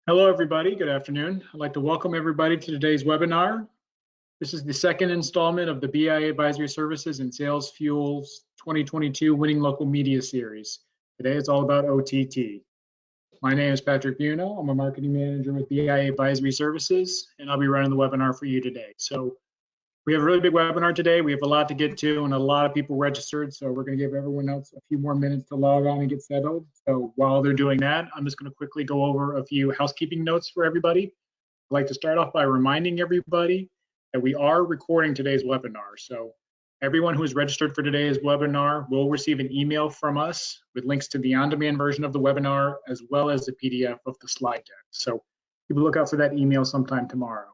Hello, everybody. Good afternoon. I'd like to welcome everybody to today's webinar. This is the second installment of the BIA Advisory Services and Sales Fuel's 2022 Winning Local Media Series. Today it's all about OTT. My name is Patrick Buno. I'm a marketing manager with BIA Advisory Services, and I'll be running the webinar for you today. So we have a really big webinar today. We have a lot to get to and a lot of people registered. So we're going to give everyone else a few more minutes to log on and get settled. So while they're doing that, I'm just going to quickly go over a few housekeeping notes for everybody. I'd like to start off by reminding everybody that we are recording today's webinar. So everyone who is registered for today's webinar will receive an email from us with links to the on-demand version of the webinar, as well as the PDF of the slide deck. So keep a lookout for that email sometime tomorrow.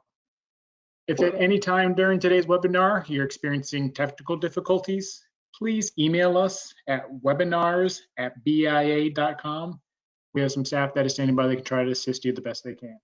If at any time during today's webinar you're experiencing technical difficulties, please email us at webinars@bia.com. We have some staff that is standing by that can try to assist you the best they can.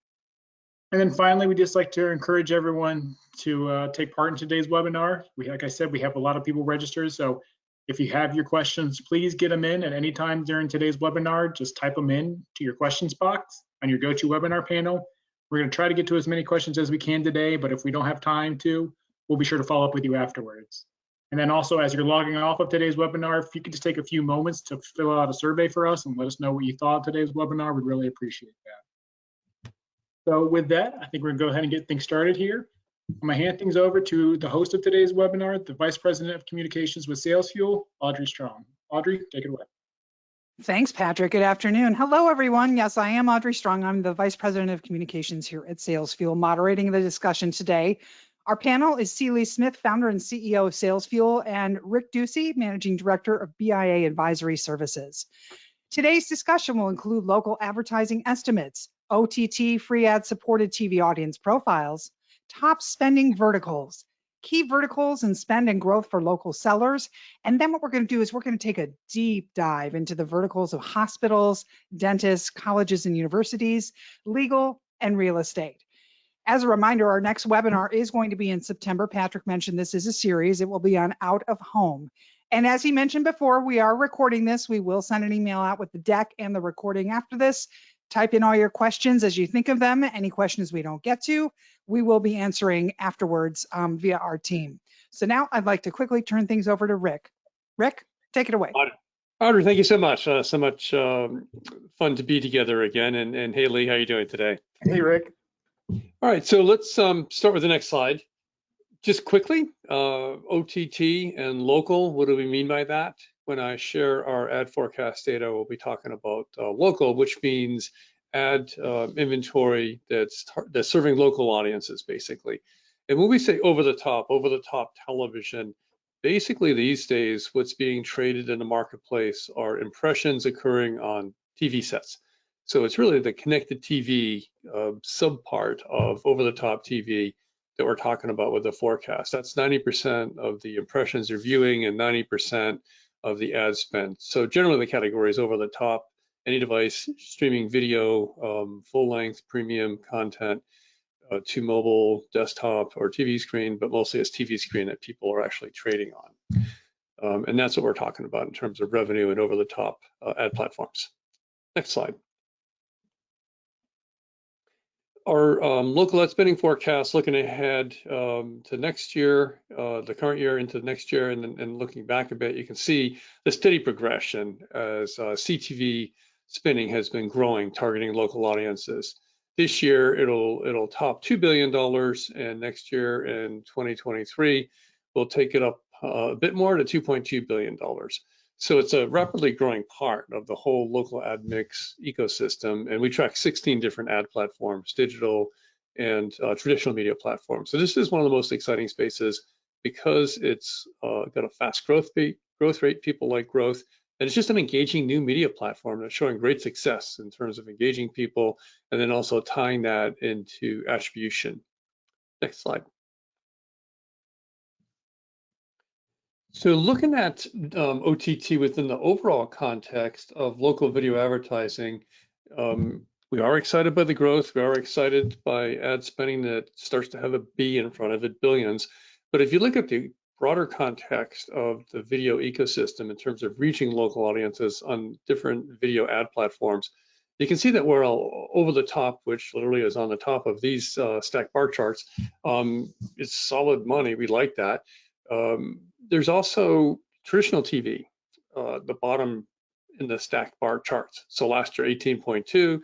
And then finally, we just like to encourage everyone to take part in today's webinar. Like I said, we have a lot of people registered, so if you have your questions, please get them in at any time during today's webinar. Just type them in to your questions box on your GoToWebinar panel. We're going to try to get to as many questions as we can today, but if we don't have time to, we'll be sure to follow up with you afterwards. And then also, as you're logging off of today's webinar, if you could just take a few moments to fill out a survey for us and let us know what you thought of today's webinar, we'd really appreciate that. So with that, I think we're going to go ahead and get things started here. I'm going to hand things over to the host of today's webinar, the Vice President of Communications with Sales Fuel, Audrey Strong. Audrey, take it away. Thanks, Patrick. Good afternoon. Hello, everyone. Yes, I am Audrey Strong. I'm the Vice President of Communications here at Sales Fuel, moderating the discussion today. Our panel is Celie Smith, founder and CEO of Sales Fuel, and Rick Ducey, Managing Director of BIA Advisory Services. Today's discussion will include local advertising estimates, OTT free ad-supported TV audience profiles, top spending verticals, key verticals and spend and growth for local sellers. And then what we're going to do is we're going to take a deep dive into the verticals of hospitals, dentists, colleges and universities, legal, and real estate. As a reminder, our next webinar is going to be in September. Patrick mentioned this is a series. It will be on out of home. And as he mentioned before, we are recording this. We will send an email out with the deck and the recording after this. Type in all your questions as you think of them. Any questions we don't get to, we will be answering afterwards via our team. So now I'd like to quickly turn things over to Rick. Rick, take it away. Audrey, thank you so much. So much fun to be together again. And hey, Lee, how are you doing today? Hey, Rick. All right, so let's start with the next slide. Just quickly, OTT and local, what do we mean by that? When I share our ad forecast data, we'll be talking about local, which means ad inventory that's serving local audiences, basically. And when we say over the top television, basically these days, what's being traded in the marketplace are impressions occurring on TV sets. So it's really the connected TV subpart of over-the-top TV that we're talking about with the forecast. That's 90% of the impressions you're viewing and 90% of the ad spend. So generally the category is over the top, any device streaming video, full length premium content to mobile, desktop, or TV screen, but mostly it's TV screen that people are actually trading on. And that's what we're talking about in terms of revenue and over the top ad platforms. Next slide. Our local ad spending forecast looking ahead to next year, the current year into next year, and looking back a bit, you can see the steady progression as CTV spending has been growing, targeting local audiences. This year, it'll top $2 billion, and next year in 2023, we'll take it up a bit more to $2.2 billion. So it's a rapidly growing part of the whole local ad mix ecosystem, and we track 16 different ad platforms, digital and traditional media platforms. So this is one of the most exciting spaces because it's got a fast growth rate, people like growth, and it's just an engaging new media platform that's showing great success in terms of engaging people and then also tying that into attribution. Next slide. So looking at OTT within the overall context of local video advertising, we are excited by the growth. We are excited by ad spending that starts to have a B in front of it, billions. But if you look at the broader context of the video ecosystem in terms of reaching local audiences on different video ad platforms, You can see that we're all over the top, which literally is on the top of these stacked bar charts. It's solid money. We like that. There's also traditional TV, the bottom in the stacked bar charts. So last year, 18.2.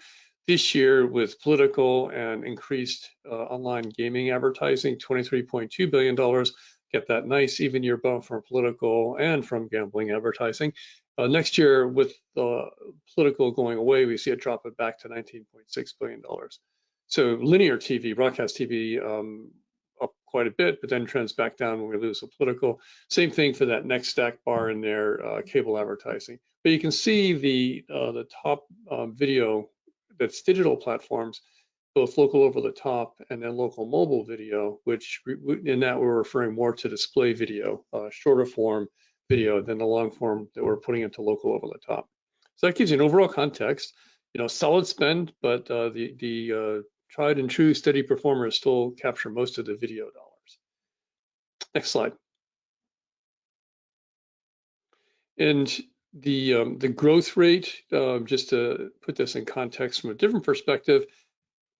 This year, with political and increased online gaming advertising, $23.2 billion. Get that nice even year bump from political and from gambling advertising. Next year, with the political going away, we see it drop it back to $19.6 billion. So linear TV, broadcast TV, up quite a bit, but then trends back down when we lose the political. Same thing for that next stack bar in there, cable advertising. But you can see the top video that's digital platforms, both local over the top and then local mobile video, which in that we're referring more to display video, shorter form video than the long form that we're putting into local over the top. So that gives you an overall context, solid spend, but the tried and true steady performers still capture most of the video dollars. Next slide. And the growth rate, just to put this in context from a different perspective,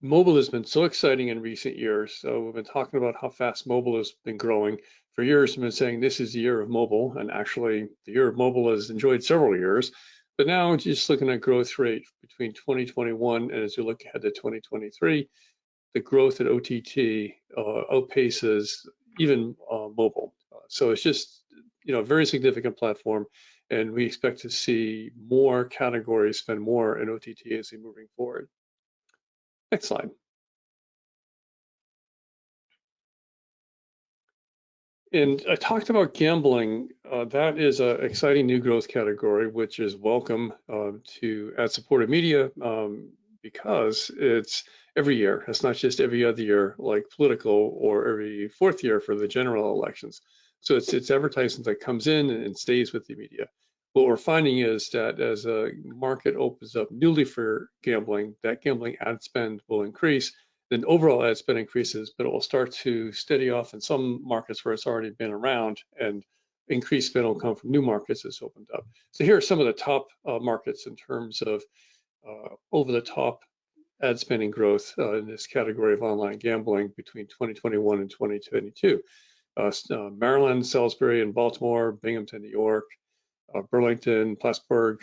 mobile has been so exciting in recent years. So we've been talking about how fast mobile has been growing. For years, we've been saying this is the year of mobile, and actually the year of mobile has enjoyed several years. But now just looking at growth rate between 2021 and as we look ahead to 2023, the growth at OTT outpaces even mobile. So it's just, a very significant platform, and we expect to see more categories spend more in OTT as we moving forward. Next slide. And I talked about gambling. That is an exciting new growth category, which is welcome to ad-supported media because it's every year. It's not just every other year like political or every fourth year for the general elections. So it's advertising that comes in and stays with the media. What we're finding is that as a market opens up newly for gambling, that gambling ad spend will increase. Then overall ad spend increases, but it will start to steady off in some markets where it's already been around, and increased spend will come from new markets that's opened up. So here are some of the top markets in terms of over the top ad spending growth in this category of online gambling between 2021 and 2022. Maryland, Salisbury, and Baltimore, Binghamton, New York, Burlington, Plattsburgh,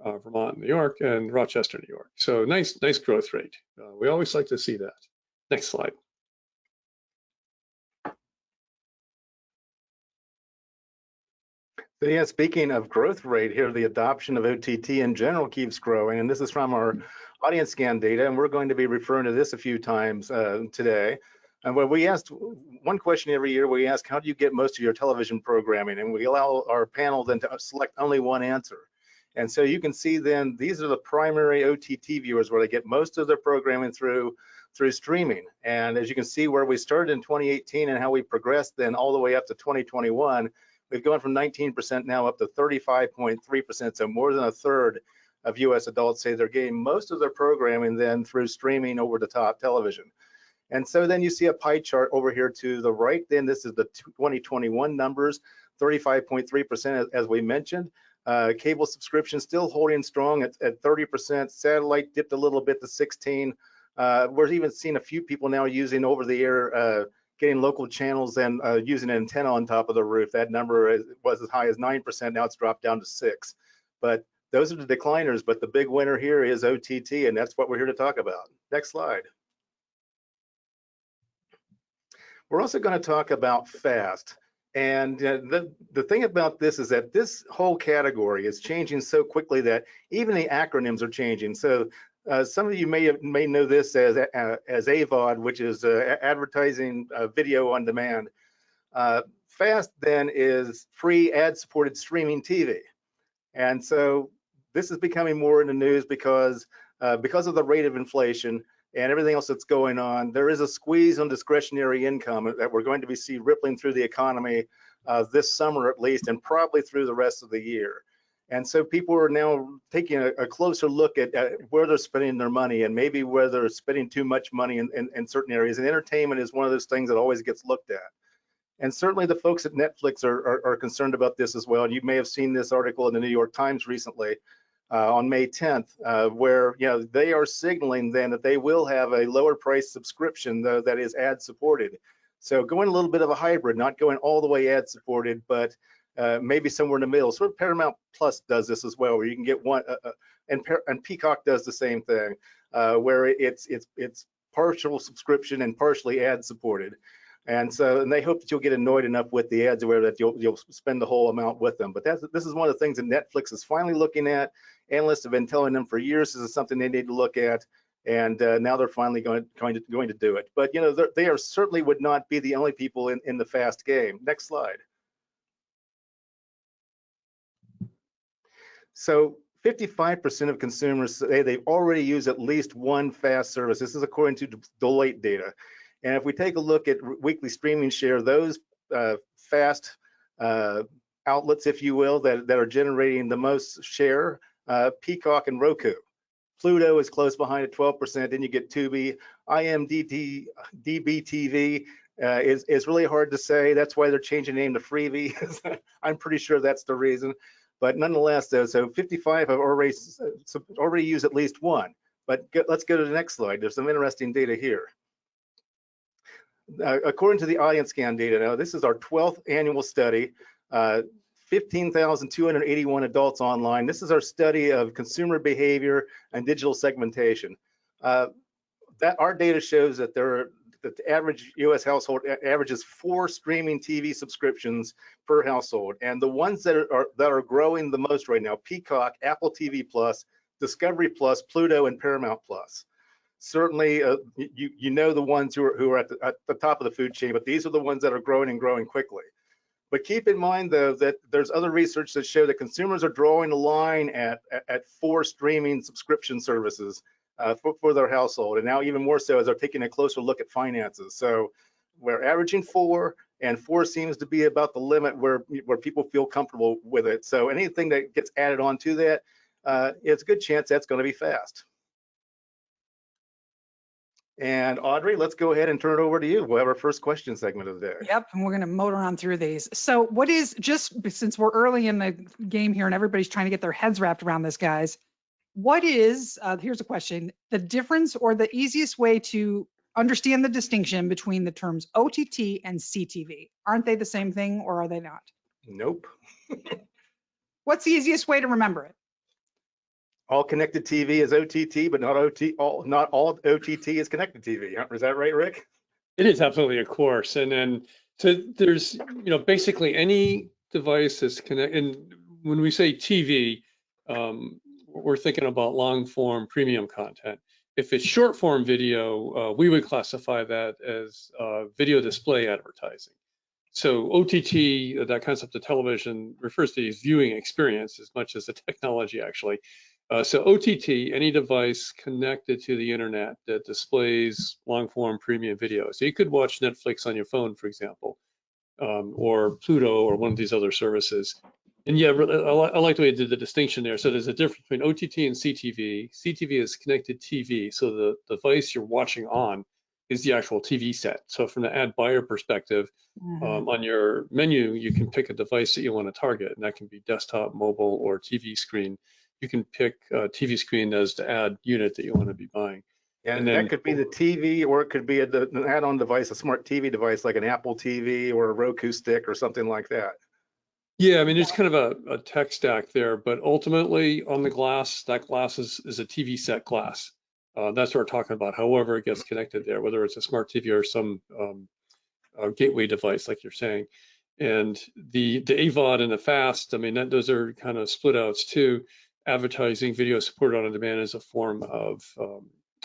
Vermont, New York, and Rochester, New York. So nice growth rate. We always like to see that. Next slide. So yeah, speaking of growth rate here, the adoption of OTT in general keeps growing, and this is from our audience scan data, and we're going to be referring to this a few times today. And when we asked one question every year, we ask, how do you get most of your television programming? And we allow our panel then to select only one answer. And so you can see then these are the primary OTT viewers where they get most of their programming through streaming. And as you can see where we started in 2018 and how we progressed then all the way up to 2021, we've gone from 19% now up to 35.3%. So more than a third of US adults say they're getting most of their programming then through streaming over the top television. And so then you see a pie chart over here to the right. Then this is the 2021 numbers, 35.3% as we mentioned. Cable subscription still holding strong at 30%. Satellite dipped a little bit to 16. We're even seeing a few people now using over the air, getting local channels and using an antenna on top of the roof. That number was as high as 9%. Now it's dropped down to 6. But those are the decliners. But the big winner here is OTT, and that's what we're here to talk about. Next slide. We're also going to talk about FAST. And the thing about this is that this whole category is changing so quickly that even the acronyms are changing. So some of you may know this as AVOD, which is advertising video on demand. FAST then is free ad-supported streaming TV. And so this is becoming more in the news because of the rate of inflation and everything else that's going on. There is a squeeze on discretionary income that we're going to see rippling through the economy this summer at least, and probably through the rest of the year. And so people are now taking a closer look at where they're spending their money, and maybe where they're spending too much money in certain areas. And entertainment is one of those things that always gets looked at. And certainly the folks at Netflix are concerned about this as well. And you may have seen this article in the New York Times recently. on May 10th, where they are signaling then that they will have a lower price subscription though that is ad supported. So going a little bit of a hybrid, not going all the way ad supported, but maybe somewhere in the middle. Sort of Paramount Plus does this as well, where you can get one, and Peacock does the same thing, where it's partial subscription and partially ad supported. And they hope that you'll get annoyed enough with the ads where that you'll spend the whole amount with them. But this is one of the things that Netflix is finally looking at. Analysts have been telling them for years this is something they need to look at, and now they're finally going to do it. But they are certainly would not be the only people in the fast game. Next slide. So 55% of consumers say they already use at least one fast service. This is according to Deloitte data. And if we take a look at weekly streaming share, those fast outlets, if you will, that are generating the most share, Peacock and Roku. Pluto is close behind at 12%. Then you get Tubi. IMDb TV is really hard to say. That's why they're changing the name to Freevee. I'm pretty sure that's the reason. But nonetheless, though, so 55 have already used at least one. But let's go to the next slide. There's some interesting data here. According to the audience scan data, now this is our 12th annual study, 15,281 adults online. This is our study of consumer behavior and digital segmentation. That our data shows that the average U.S. household averages 4 streaming TV subscriptions per household, and the ones that are growing the most right now: Peacock, Apple TV Plus, Discovery Plus, Pluto, and Paramount Plus. Certainly, you know the ones who are at the top of the food chain, but these are the ones that are growing and growing quickly. But keep in mind, though, that there's other research that show that consumers are drawing a line at 4 streaming subscription services for their household, and now even more so as they're taking a closer look at finances. So we're averaging 4, and 4 seems to be about the limit where people feel comfortable with it. So anything that gets added on to that, it's a good chance that's going to be fast. And Audrey, let's go ahead and turn it over to you. We'll have our first question segment of the day. Yep, and we're going to motor on through these. So what is, just since we're early in the game here and everybody's trying to get their heads wrapped around this, guys, what is, here's a question, the difference or the easiest way to understand the distinction between the terms OTT and CTV? Aren't they the same thing, or are they not? Nope. What's the easiest way to remember it? All connected TV is OTT, but not all OTT is connected TV. Is that right, Rick? It is absolutely, of course. And then so there's, basically any device that's connected. And when we say TV, we're thinking about long form premium content. If it's short form video, we would classify that as video display advertising. So OTT, that concept of television, refers to the viewing experience as much as the technology, actually. So OTT, any device connected to the internet that displays long-form premium video. So you could watch Netflix on your phone, for example, or Pluto or one of these other services. And yeah, I like the way you did the distinction there. So there's a difference between OTT and CTV. CTV is connected TV. So the device you're watching on is the actual TV set. So from the ad buyer perspective, on your menu, you can pick a device that you want to target, and that can be desktop, mobile, or TV screen. You can pick a TV screen as the ad unit that you want to be buying. And then, that could be the TV, or it could be an add-on device, a smart TV device like an Apple TV or a Roku stick or something like that. Yeah, I mean, there's kind of a tech stack there, but ultimately on the glass, that glass is a TV set glass. That's what we're talking about, however it gets connected there, whether it's a smart TV or some gateway device, like you're saying. And the AVOD and the FAST, I mean, those are kind of split outs too. Advertising, video supported on demand is a form of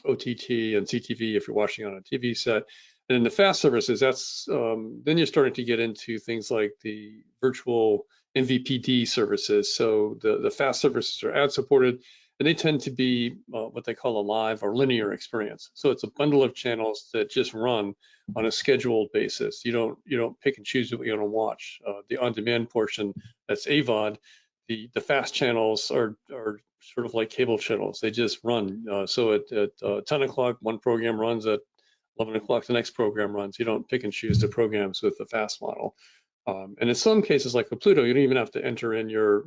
OTT and CTV if you're watching on a TV set. And in the FAST services, that's then you're starting to get into things like the virtual MVPD services. So the FAST services are ad supported, and they tend to be what they call a live or linear experience. So it's a bundle of channels that just run on a scheduled basis. You don't pick and choose what you want to watch. The on-demand portion, that's AVOD. The FAST channels are sort of like cable channels. They just run. So at 10 o'clock, one program runs. At 11 o'clock, the next program runs. You don't pick and choose the programs with the FAST model. And in some cases, like the Pluto, you don't even have to enter in your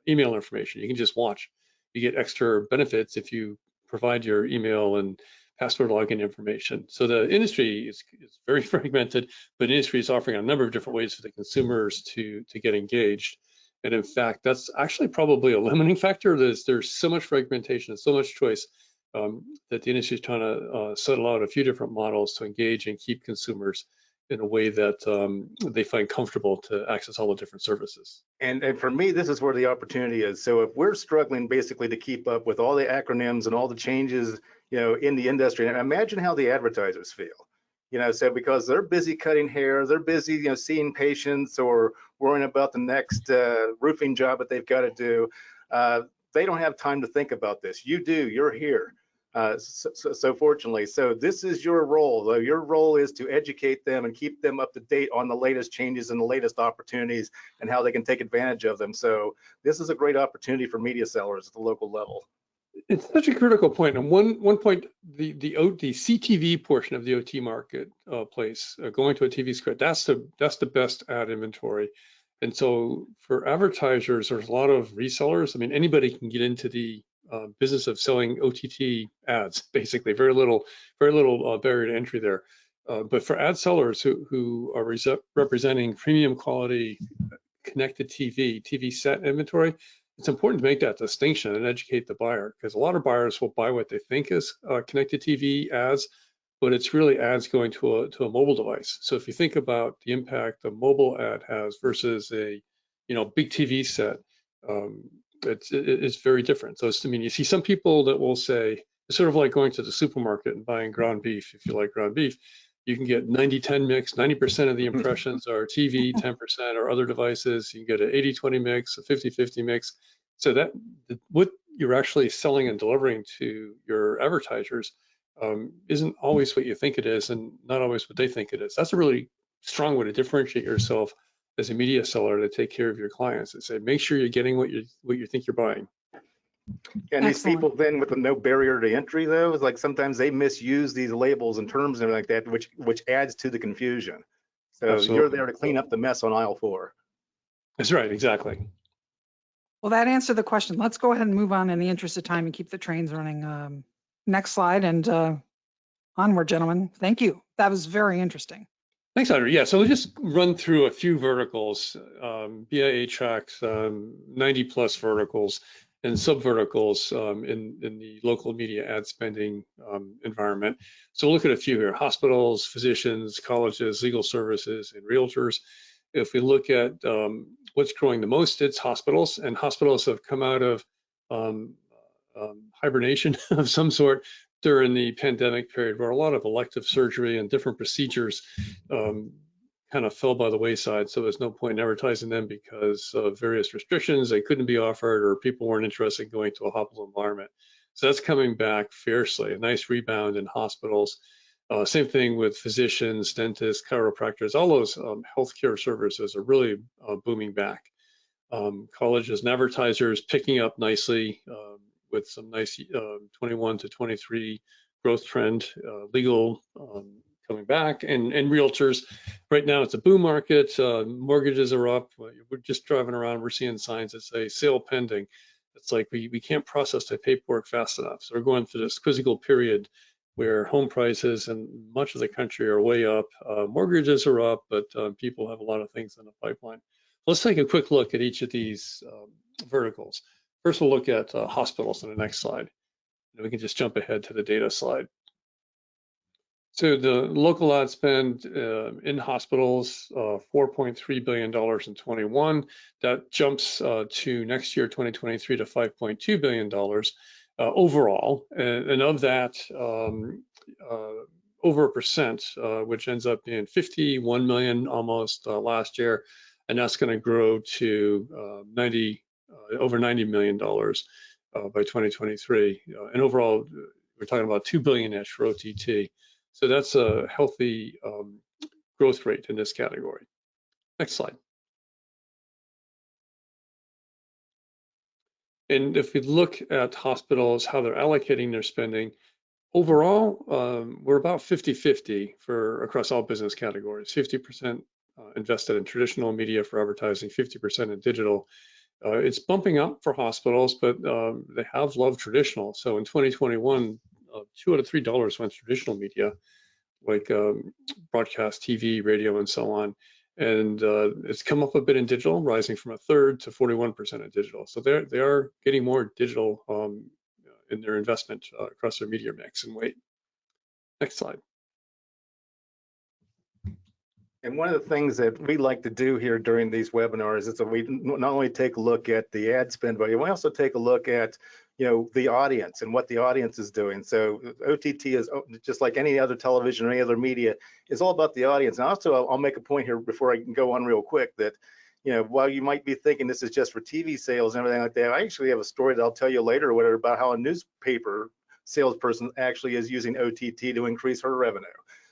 email information. You can just watch. You get extra benefits if you provide your email and password login information. So the industry is very fragmented, but industry is offering a number of different ways for the consumers to get engaged. And in fact, that's actually probably a limiting factor. There's so much fragmentation and so much choice that the industry is trying to settle out a few different models to engage and keep consumers in a way that they find comfortable to access all the different services. And for me, this is where the opportunity is. So if we're struggling basically to keep up with all the acronyms and all the changes, in the industry, and imagine how the advertisers feel. So because they're busy cutting hair, they're busy, seeing patients or worrying about the next roofing job that they've got to do. They don't have time to think about this. You do. You're here. So fortunately, so this is your role, though. Your role is to educate them and keep them up to date on the latest changes and the latest opportunities and how they can take advantage of them. So this is a great opportunity for media sellers at the local level. It's such a critical point. And one point, the CTV portion of the OT marketplace, going to a TV script, that's the best ad inventory. And so for advertisers, there's a lot of resellers. I mean, anybody can get into the business of selling OTT ads, basically. Very little barrier to entry there. But for ad sellers who are representing premium quality connected TV set inventory, it's important to make that distinction and educate the buyer, because a lot of buyers will buy what they think is connected TV ads, but it's really ads going to a mobile device. So if you think about the impact a mobile ad has versus a big TV set, it's very different. So you see some people that will say, it's sort of like going to the supermarket and buying ground beef. If you like ground beef, you can get 90-10 mix, 90% of the impressions are TV, 10% are other devices. You can get an 80-20 mix, a 50-50 mix. So that what you're actually selling and delivering to your advertisers isn't always what you think it is, and not always what they think it is. That's a really strong way to differentiate yourself as a media seller, to take care of your clients and say, make sure you're getting what you think you're buying. And these people then with no barrier to entry, though, is like sometimes they misuse these labels and terms and like that, which adds to the confusion. So Absolutely. You're there to clean up the mess on aisle 4. That's right, exactly. Well, that answered the question. Let's go ahead and move on in the interest of time and keep the trains running. Next slide and onward, gentlemen. Thank you. That was very interesting. Thanks, Audrey. Yeah, so we'll just run through a few verticals. BIA tracks 90 plus verticals and sub-verticals in the local media ad spending environment. So we'll look at a few here: hospitals, physicians, colleges, legal services, and realtors. If we look at what's growing the most, it's hospitals, and hospitals have come out of hibernation of some sort during the pandemic period, where a lot of elective surgery and different procedures kind of fell by the wayside. So there's no point in advertising them because of various restrictions. They couldn't be offered, or people weren't interested in going to a hospital environment. So that's coming back fiercely, a nice rebound in hospitals. Same thing with physicians, dentists, chiropractors. All those healthcare services are really booming back. Colleges and advertisers picking up nicely with some nice 21 to 23 growth trend. Legal coming back, and realtors. Right now it's a boom market. Mortgages are up. We're just driving around, we're seeing signs that say sale pending. It's like we can't process the paperwork fast enough. So we're going through this quizzical period where home prices in much of the country are way up. Mortgages are up, but people have a lot of things in the pipeline. Let's take a quick look at each of these verticals. First, we'll look at hospitals on the next slide. And we can just jump ahead to the data slide. So the local ad spend in hospitals, $4.3 billion in 21. That jumps to next year, 2023, to $5.2 billion overall. And of that, over 1%, which ends up being 51 million almost last year. And that's going to grow to over $90 million by 2023. And overall, we're talking about $2 billion-ish for OTT. So that's a healthy growth rate in this category. Next slide. And if we look at hospitals, how they're allocating their spending, overall, we're about 50-50 across all business categories. 50% invested in traditional media for advertising, 50% in digital. It's bumping up for hospitals, but they have loved traditional. So in 2021, $2 out of $3 went to traditional media, like broadcast TV, radio, and so on. And it's come up a bit in digital, rising from 1/3 to 41% in digital. So they are getting more digital in their investment across their media mix and weight. Next slide. And one of the things that we like to do here during these webinars is that we not only take a look at the ad spend, but we also take a look at, the audience and what the audience is doing. So OTT is just like any other television or any other media, is all about the audience. And also, I'll make a point here before I can go on real quick that, while you might be thinking this is just for TV sales and everything like that, I actually have a story that I'll tell you later or whatever about how a newspaper salesperson actually is using OTT to increase her revenue.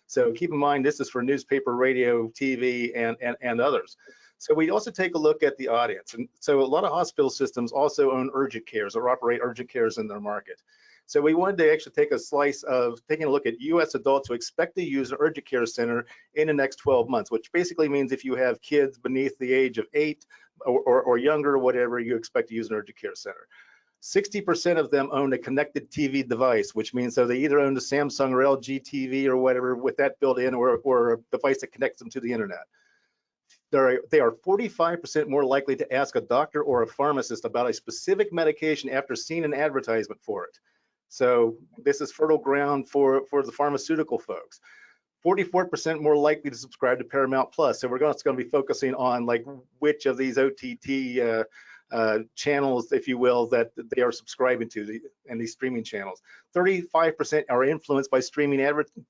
So keep in mind, this is for newspaper, radio, TV, and others. So we also take a look at the audience. And so a lot of hospital systems also own urgent cares or operate urgent cares in their market. So we wanted to actually take a slice of taking a look at US adults who expect to use an urgent care center in the next 12 months, which basically means if you have kids beneath the age of 8 or younger, whatever, you expect to use an urgent care center. 60% of them own a connected TV device, which means so they either own the Samsung or LG TV or whatever with that built in, or a device that connects them to the internet. They are 45% more likely to ask a doctor or a pharmacist about a specific medication after seeing an advertisement for it. So this is fertile ground for the pharmaceutical folks. 44% more likely to subscribe to Paramount Plus. So we're going to be focusing on like which of these OTT channels, if you will, that they are subscribing to, and these streaming channels. 35% are influenced by streaming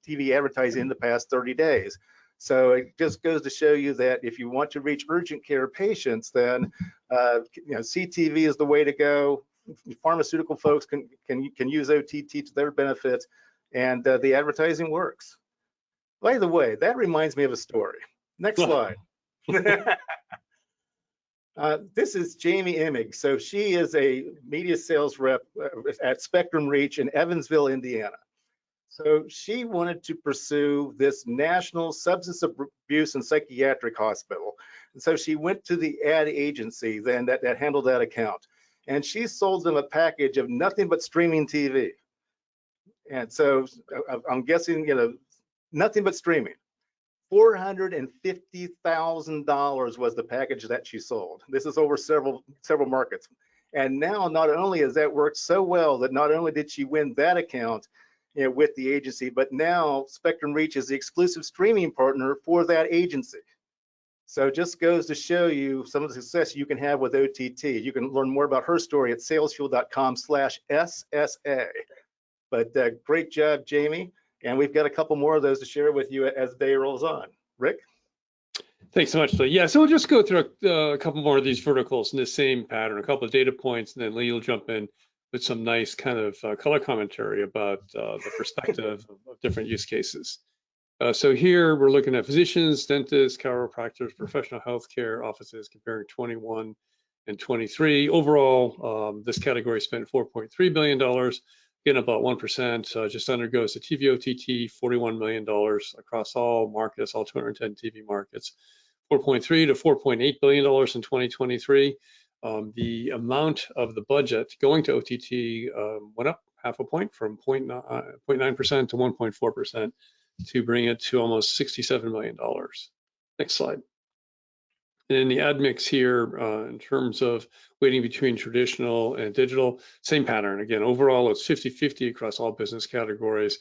TV advertising in the past 30 days. So it just goes to show you that if you want to reach urgent care patients, then CTV is the way to go. Pharmaceutical folks can use OTT to their benefit, and the advertising works. By the way, that reminds me of a story. Next slide. This is Jamie Emig. So she is a media sales rep at Spectrum Reach in Evansville, Indiana. So she wanted to pursue this national substance abuse and psychiatric hospital. And so she went to the ad agency then that handled that account. And she sold them a package of nothing but streaming TV. And so I'm guessing, nothing but streaming. $450,000 was the package that she sold. This is over several markets. And now not only has that worked so well that not only did she win that account with the agency, but now Spectrum Reach is the exclusive streaming partner for that agency. So it just goes to show you some of the success you can have with OTT. You can learn more about her story at salesfuel.com/SSA. But great job, Jamie. And we've got a couple more of those to share with you as the day rolls on. Rick? Thanks so much, Lee. Yeah, so we'll just go through a couple more of these verticals in the same pattern, a couple of data points, and then Lee will jump in with some nice kind of color commentary about the perspective of different use cases. So here we're looking at physicians, dentists, chiropractors, professional healthcare offices comparing 21 and 23. Overall, this category spent $4.3 billion. Again, about 1%, just undergoes the TV OTT, $41 million across all markets, all 210 TV markets, $4.3 to $4.8 billion in 2023. The amount of the budget going to OTT went up half a point from 0.9% to 1.4% to bring it to almost $67 million. Next slide. And the ad mix here, in terms of weighting between traditional and digital, same pattern. Again, overall, it's 50-50 across all business categories.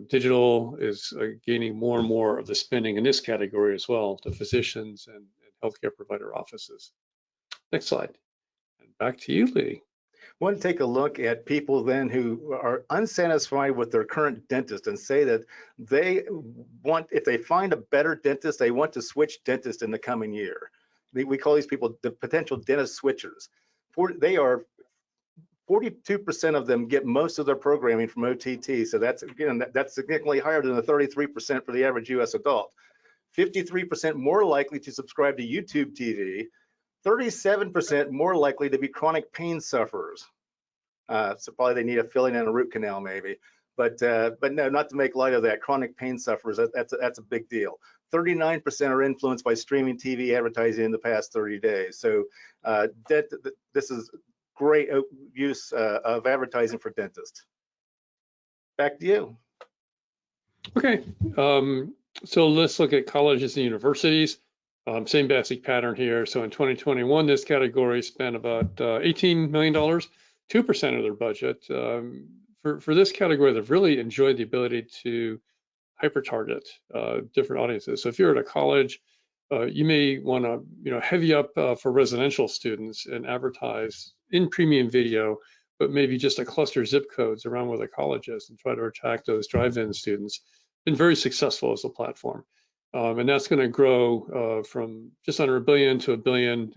Digital is gaining more and more of the spending in this category as well, to physicians and healthcare provider offices. Next slide. And back to you, Lee. I want to take a look at people then who are unsatisfied with their current dentist and say that they want, if they find a better dentist, they want to switch dentist in the coming year. We call these people the potential dentist switchers. They are 42% of them get most of their programming from OTT. So that's, again, that's significantly higher than the 33% for the average US adult. 53% more likely to subscribe to YouTube TV. 37% more likely to be chronic pain sufferers. So probably they need a filling and a root canal maybe. But no, not to make light of that. Chronic pain sufferers, that's a big deal. 39% are influenced by streaming TV advertising in the past 30 days. So this is great use of advertising for dentists. Back to you. Okay, so let's look at colleges and universities. Same basic pattern here. So in 2021, this category spent about $18 million, 2% of their budget. For this category, they've really enjoyed the ability to hyper-target different audiences. So if you're at a college, you may want to heavy up for residential students and advertise in premium video, but maybe just a cluster zip codes around where the college is and try to attract those drive-in students. Been very successful as a platform. And that's going to grow from just under $1 billion to $1 billion,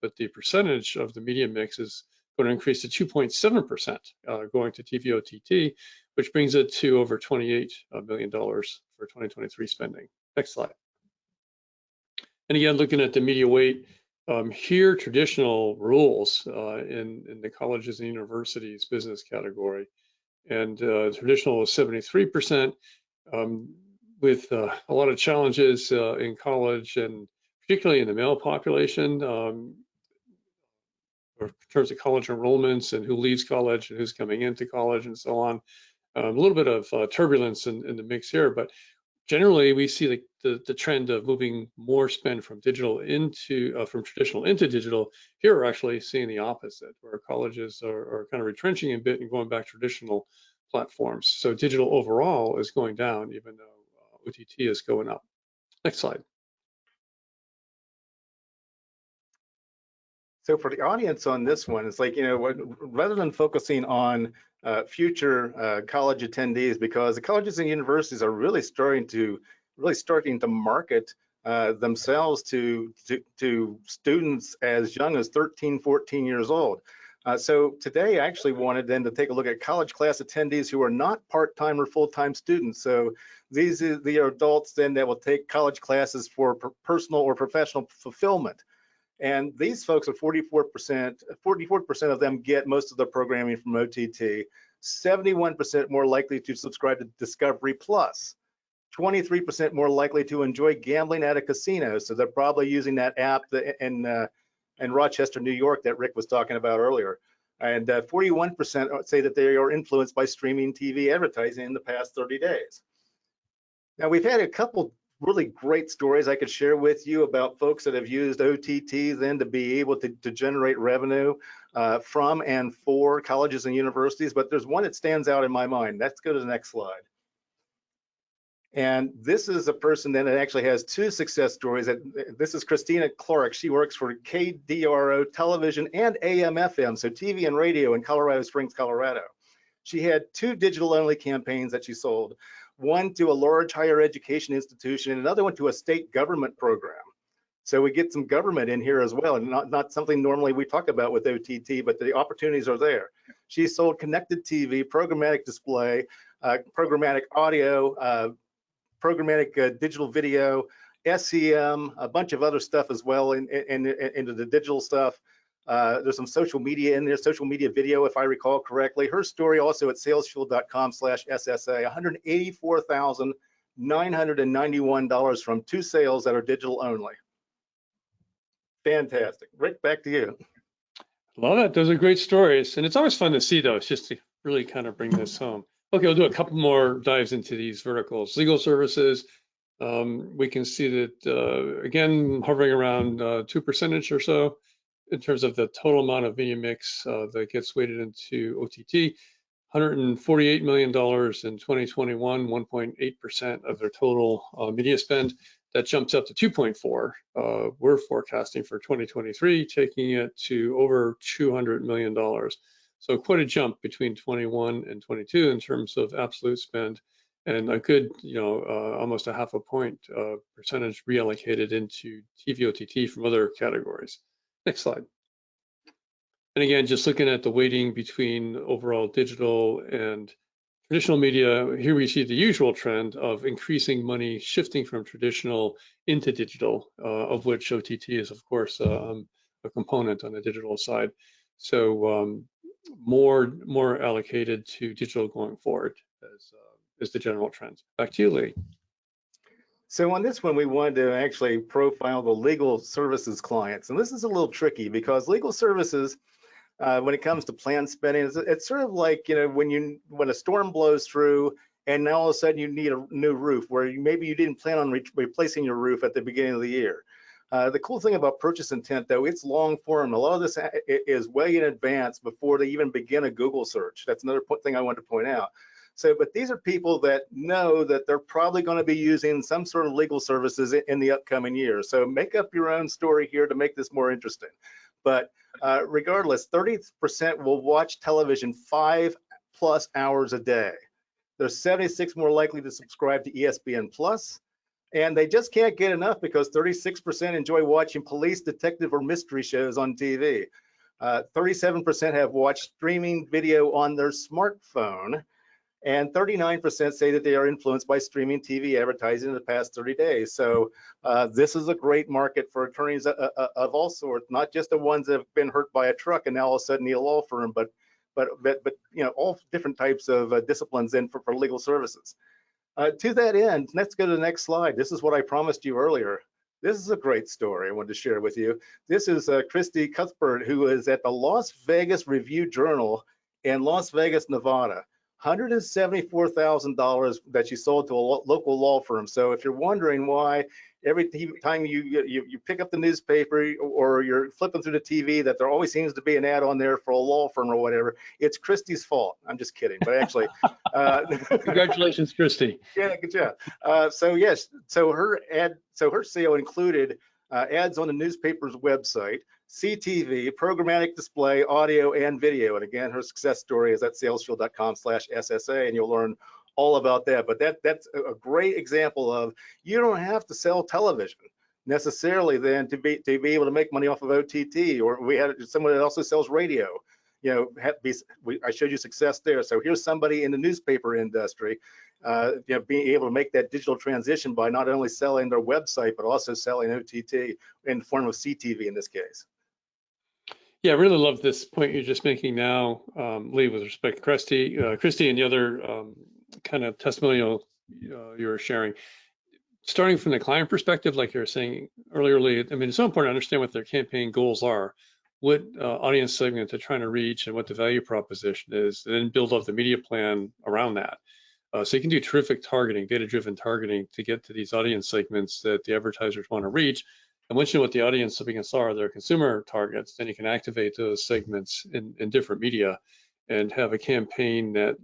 but the percentage of the media mix is going to increase to 2.7% going to TV OTT, which brings it to over $28 million for 2023 spending. Next slide. And again, looking at the media weight, here traditional rules in the colleges and universities business category, and traditional is 73%. With a lot of challenges in college and particularly in the male population, or in terms of college enrollments and who leaves college and who's coming into college and so on. A little bit of turbulence in the mix here, but generally we see the trend of moving more spend from digital into from traditional into digital. Here we're actually seeing the opposite, where colleges are kind of retrenching a bit and going back to traditional platforms. So digital overall is going down, even though OTT is going up. Next slide. So for the audience on this one, it's like, rather than focusing on future college attendees, because the colleges and universities are really starting to market themselves to students as young as 13, 14 years old. So today I actually wanted then to take a look at college class attendees who are not part-time or full-time students. So these are the adults then that will take college classes for personal or professional fulfillment. And these folks are 44% of them get most of their programming from OTT, 71% more likely to subscribe to Discovery Plus, 23% more likely to enjoy gambling at a casino. So they're probably using that app in Rochester, New York that Rick was talking about earlier. And 41% say that they are influenced by streaming TV advertising in the past 30 days. Now, we've had a couple really great stories I could share with you about folks that have used OTT then to be able to generate revenue from and for colleges and universities, but there's one that stands out in my mind. Let's go to the next slide. And this is a person that actually has two success stories. This is Christina Clark. She works for KDRO Television and AM/FM, so TV and radio in Colorado Springs, Colorado. She had two digital-only campaigns that she sold, one to a large higher education institution and another one to a state government program. So we get some government in here as well, and not something normally we talk about with OTT, but the opportunities are there. She sold connected TV, programmatic display, programmatic audio, programmatic digital video, SEM, a bunch of other stuff as well into the digital stuff. There's some social media in there, social media video, if I recall correctly. Her story also at salesfuel.com/SSA, $184,991 from two sales that are digital only. Fantastic. Rick, back to you. Love it. Those are great stories. And it's always fun to see those, just to really kind of bring this home. Okay, we'll do a couple more dives into these verticals. Legal services, we can see that, again, hovering around 2% or so in terms of the total amount of media mix that gets weighted into OTT. $148 million in 2021, 1.8% of their total media spend. That jumps up to 2.4. We're forecasting for 2023, taking it to over $200 million. So quite a jump between 21 and 22 in terms of absolute spend, and a good, almost a half a point percentage reallocated into TV OTT from other categories. Next slide. And again, just looking at the weighting between overall digital and traditional media, here we see the usual trend of increasing money shifting from traditional into digital, of which OTT is, of course, a component on the digital side. So more allocated to digital going forward. as the general trends. Back to you, Lee. So on this one, we wanted to actually profile the legal services clients. And this is a little tricky because legal services, when it comes to planned spending, it's sort of like, when a storm blows through and now all of a sudden you need a new roof where maybe you didn't plan on replacing your roof at the beginning of the year. The cool thing about purchase intent, though, it's long form. A lot of this is way in advance before they even begin a Google search. That's another thing I wanted to point out. So, but these are people that know that they're probably going to be using some sort of legal services in the upcoming year. So make up your own story here to make this more interesting. But regardless, 30% will watch television 5+ hours a day. They're 76 more likely to subscribe to ESPN Plus. And they just can't get enough because 36% enjoy watching police, detective, or mystery shows on TV. 37% have watched streaming video on their smartphone. And 39% say that they are influenced by streaming TV advertising in the past 30 days. So this is a great market for attorneys of all sorts, not just the ones that have been hurt by a truck and now all of a sudden need a law firm, but all different types of disciplines in for legal services. To that end, let's go to the next slide. This is what I promised you earlier. This is a great story I wanted to share with you. This is Christy Cuthbert, who is at the Las Vegas Review-Journal in Las Vegas, Nevada. $174,000 that she sold to a local law firm. So if you're wondering why every time you pick up the newspaper or you're flipping through the TV that there always seems to be an ad on there for a law firm or whatever, it's Christy's fault. I'm just kidding, but actually. Congratulations, Christy. Yeah, good job. So yes, so her sale included ads on the newspaper's website, CTV, programmatic display, audio, and video. And again, her success story is at salesfuel.com/SSA, and you'll learn all about that. But that's a great example of you don't have to sell television necessarily then to be able to make money off of OTT. Or we had someone that also sells radio. I showed you success there. So here's somebody in the newspaper industry, being able to make that digital transition by not only selling their website, but also selling OTT in the form of CTV in this case. Yeah, I really love this point you're just making now, Lee, with respect to Christy and the other kind of testimonial you're sharing. Starting from the client perspective, like you were saying earlier, Lee, I mean, it's so important to understand what their campaign goals are, what audience segment they're trying to reach, and what the value proposition is, and then build up the media plan around that. So you can do terrific targeting, data-driven targeting to get to these audience segments that the advertisers want to reach. And once you know what the audience segments are, their consumer targets, then you can activate those segments in different media and have a campaign that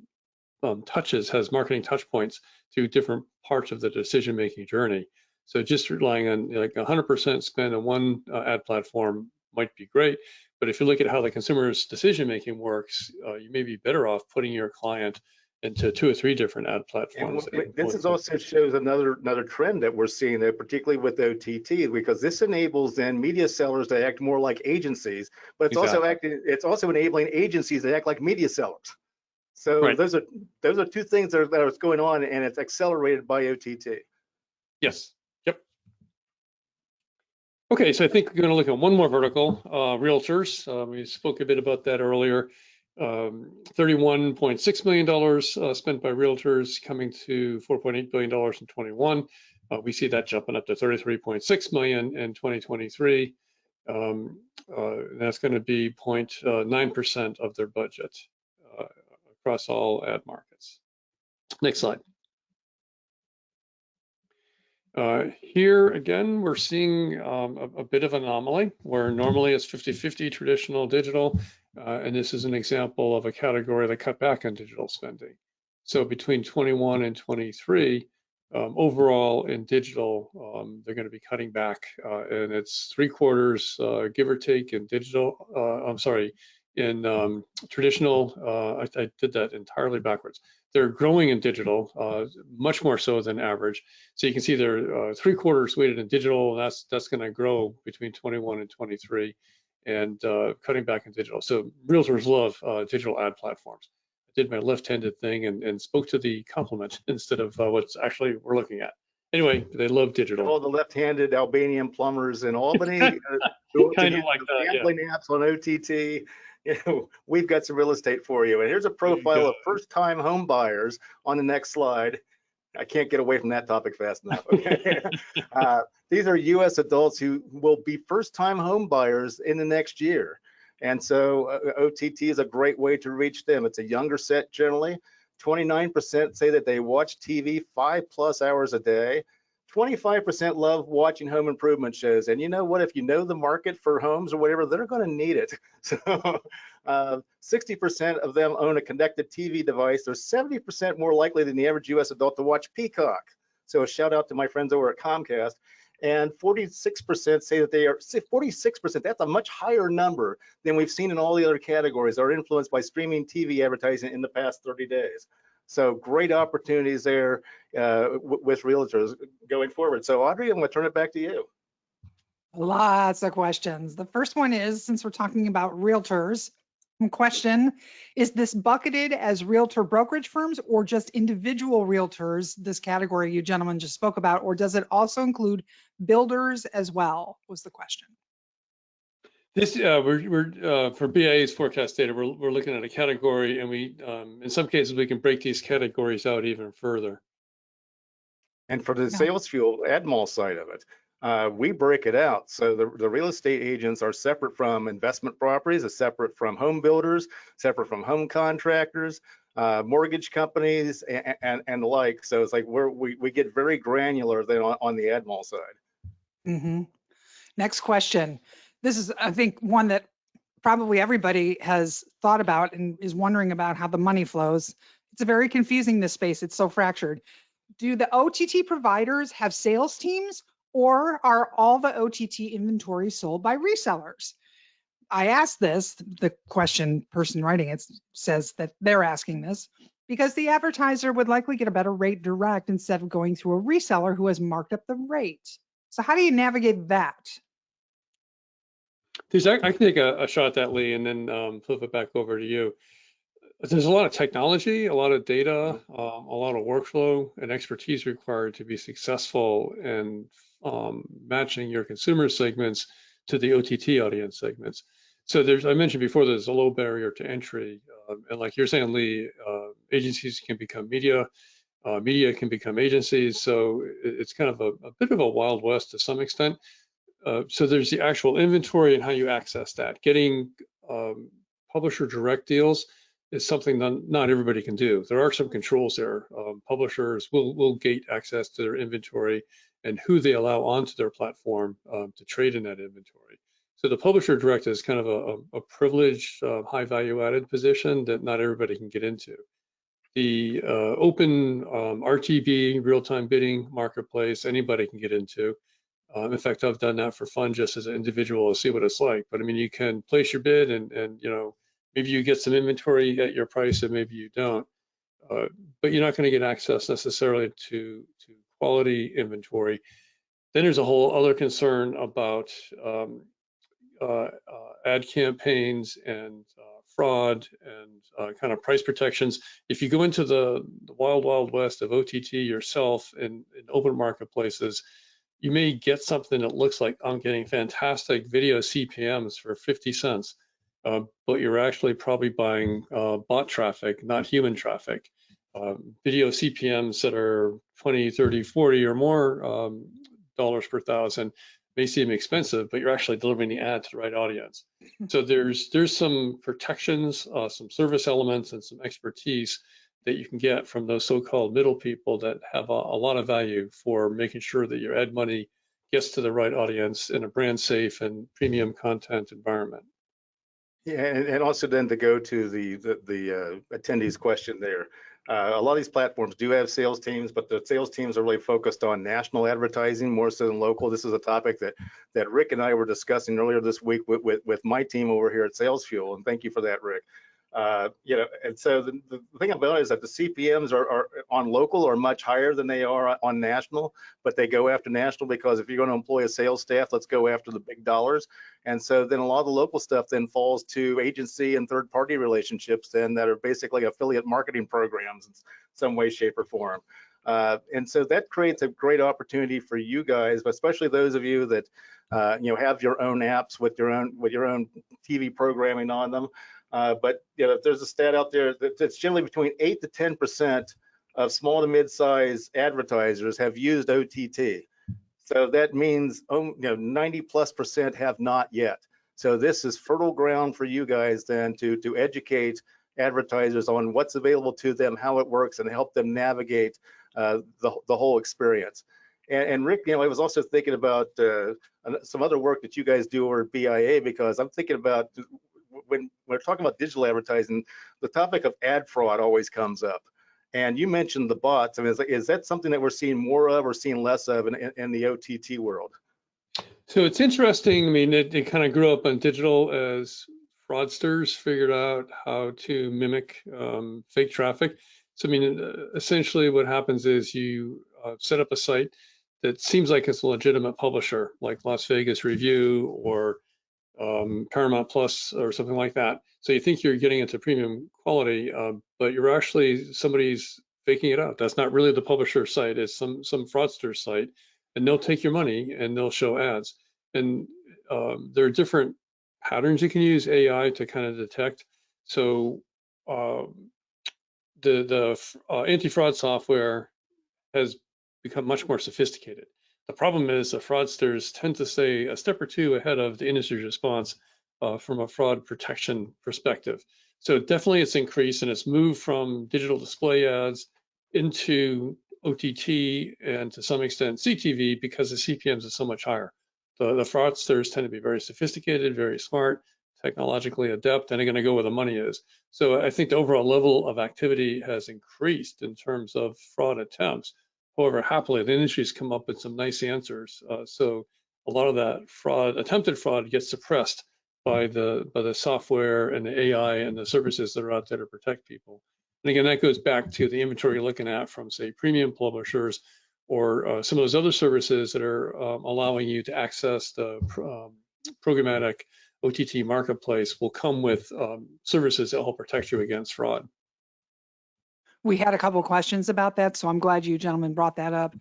has marketing touch points to different parts of the decision-making journey. So just relying on like 100% spend on one ad platform might be great, but if you look at how the consumer's decision-making works, you may be better off putting your client into 2 or 3 different ad platforms. This is also shows another trend that we're seeing, particularly with OTT, because this enables then media sellers to act more like agencies, but it's also enabling agencies to act like media sellers. So right. those are 2 things that are going on, and it's accelerated by OTT. Yes. Yep. Okay, so I think we're going to look at one more vertical, realtors. We spoke a bit about that earlier. $31.6 million spent by realtors, coming to $4.8 billion in 21. We see that jumping up to $33.6 million in 2023. That's going to be 0.9% of their budget across all ad markets. Next slide. Here again, we're seeing a bit of an anomaly where normally it's 50-50 traditional digital, and this is an example of a category that cut back on digital spending. So between 21 and 23, overall in digital, they're going to be cutting back, and it's 3/4, give or take, in digital. In traditional. I did that entirely backwards. They're growing in digital, much more so than average. So you can see they're 3/4 weighted in digital, and that's going to grow between 21 and 23, and cutting back in digital. So realtors love digital ad platforms. I did my left-handed thing and spoke to the complement instead of what's actually we're looking at. Anyway, they love digital. All the left-handed Albanian plumbers in Albany, kind of like that, gambling apps on OTT. we've got some real estate for you. And here's a profile go. of first-time home buyers on the next slide. I can't get away from that topic fast enough. Okay. These are U.S. adults who will be first-time home buyers in the next year. And so OTT is a great way to reach them. It's a younger set generally. 29% say that they watch TV 5+ hours a day. 25% love watching home improvement shows. And you know what? If you know the market for homes or whatever, they're going to need it. So 60% of them own a connected TV device. They're 70% more likely than the average US adult to watch Peacock. So a shout out to my friends over at Comcast. And 46% say that they are, 46%, that's a much higher number than we've seen in all the other categories, are influenced by streaming TV advertising in the past 30 days. So great opportunities there with realtors going forward. So Audrey, I'm going to turn it back to you. Lots of questions. The first one is, since we're talking about realtors, question, is this bucketed as realtor brokerage firms or just individual realtors, this category you gentlemen just spoke about, or does it also include builders as well, was the question. This we're for BIA's forecast data. We're looking at a category, and we in some cases we can break these categories out even further. And for the sales fuel AdMall side of it, we break it out. So the real estate agents are separate from investment properties, are separate from home builders, separate from home contractors, mortgage companies, and the like. So it's like we get very granular then on the AdMall side. Mm-hmm. Next question. This is, I think, one that probably everybody has thought about and is wondering about how the money flows. It's a very confusing, this space. It's so fractured. Do the OTT providers have sales teams, or are all the OTT inventory sold by resellers? I asked this, the person writing it says that they're asking this because the advertiser would likely get a better rate direct instead of going through a reseller who has marked up the rate. So how do you navigate that? I can take a shot at that, Lee, and then flip it back over to you. There's a lot of technology, a lot of data, a lot of workflow and expertise required to be successful in matching your consumer segments to the OTT audience segments. So I mentioned before, there's a low barrier to entry. And like you're saying, Lee, agencies can become media, media can become agencies. So it's kind of a bit of a Wild West to some extent. So there's the actual inventory and how you access that. Getting publisher direct deals is something that not everybody can do. There are some controls there. Publishers will gate access to their inventory and who they allow onto their platform to trade in that inventory. So the publisher direct is kind of a privileged, high value added position that not everybody can get into. The open RTB, real-time bidding marketplace, anybody can get into. In fact, I've done that for fun just as an individual to see what it's like. But I mean, you can place your bid and you know, maybe you get some inventory at your price and maybe you don't. But you're not going to get access necessarily to quality inventory. Then there's a whole other concern about ad campaigns and fraud and kind of price protections. If you go into the wild west of OTT yourself in open marketplaces, you may get something that looks like I'm getting fantastic video CPMs for 50 cents, but you're actually probably buying bot traffic, not human traffic. Video CPMs that are 20, 30, 40 or more dollars per thousand may seem expensive, but you're actually delivering the ad to the right audience. So there's some protections, some service elements, and some expertise that you can get from those so-called middle people that have a lot of value for making sure that your ad money gets to the right audience in a brand safe and premium content environment. Yeah, and also then to go to the attendees question there. A lot of these platforms do have sales teams, but the sales teams are really focused on national advertising more so than local. This is a topic that Rick and I were discussing earlier this week with my team over here at Sales Fuel, and thank you for that, Rick. You know, and so the thing about it is that the CPMs are on local are much higher than they are on national, but they go after national because if you're going to employ a sales staff, let's go after the big dollars. And so then a lot of the local stuff then falls to agency and third party relationships then that are basically affiliate marketing programs in some way, shape, or form. And so that creates a great opportunity for you guys, especially those of you that you know, have your own apps with your own TV programming on them. but there's a stat out there that's generally between 8 to 10% of small to mid-size advertisers have used OTT. So that means 90+% have not yet. So this is fertile ground for you guys then to educate advertisers on what's available to them, how it works, and help them navigate the whole experience. And Rick, I was also thinking about some other work that you guys do over at BIA, because I'm thinking about when we're talking about digital advertising, the topic of ad fraud always comes up. And you mentioned the bots. I mean, is that something that we're seeing more of or seeing less of in the OTT world? So it's interesting. I mean, it kind of grew up on digital as fraudsters figured out how to mimic fake traffic. So, I mean, essentially what happens is you set up a site that seems like it's a legitimate publisher, like Las Vegas Review or Paramount Plus or something like that. So you think you're getting into premium quality, but you're actually, somebody's faking it out. That's not really the publisher site. It's some fraudster site, and they'll take your money and they'll show ads. And there are different patterns you can use AI to kind of detect. So the anti-fraud software has become much more sophisticated. The problem is the fraudsters tend to stay a step or two ahead of the industry's response from a fraud protection perspective. So definitely it's increased, and it's moved from digital display ads into OTT and to some extent CTV because the CPMs are so much higher. The fraudsters tend to be very sophisticated, very smart, technologically adept, and are going to go where the money is. So I think the overall level of activity has increased in terms of fraud attempts. However, happily, the industry's come up with some nice answers. So a lot of that fraud, attempted fraud, gets suppressed by the software and the AI and the services that are out there to protect people. And again, that goes back to the inventory you're looking at from, say, premium publishers or some of those other services that are allowing you to access the programmatic OTT marketplace will come with services that help protect you against fraud. We had a couple of questions about that, so I'm glad you gentlemen brought that up.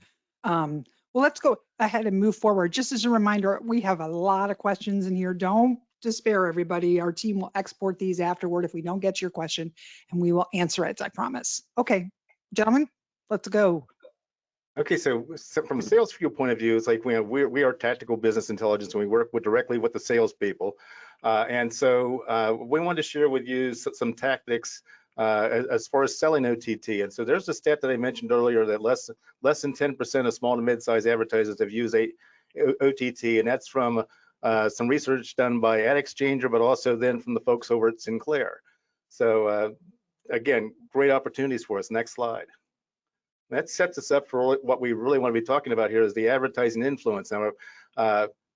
Well, let's go ahead and move forward. Just as a reminder, we have a lot of questions in here. Don't despair, everybody. Our team will export these afterward if we don't get your question, and we will answer it, I promise. Okay, gentlemen, let's go. Okay, so from a sales fuel point of view, it's like we are tactical business intelligence, and we work directly with the salespeople. And so we wanted to share with you some tactics as far as selling OTT. And so there's a stat that I mentioned earlier that less than 10% of small to mid-sized advertisers have used OTT, and that's from some research done by AdExchanger, but also then from the folks over at Sinclair. So again, great opportunities for us. Next slide. That sets us up for what we really want to be talking about here is the advertising influence. Now,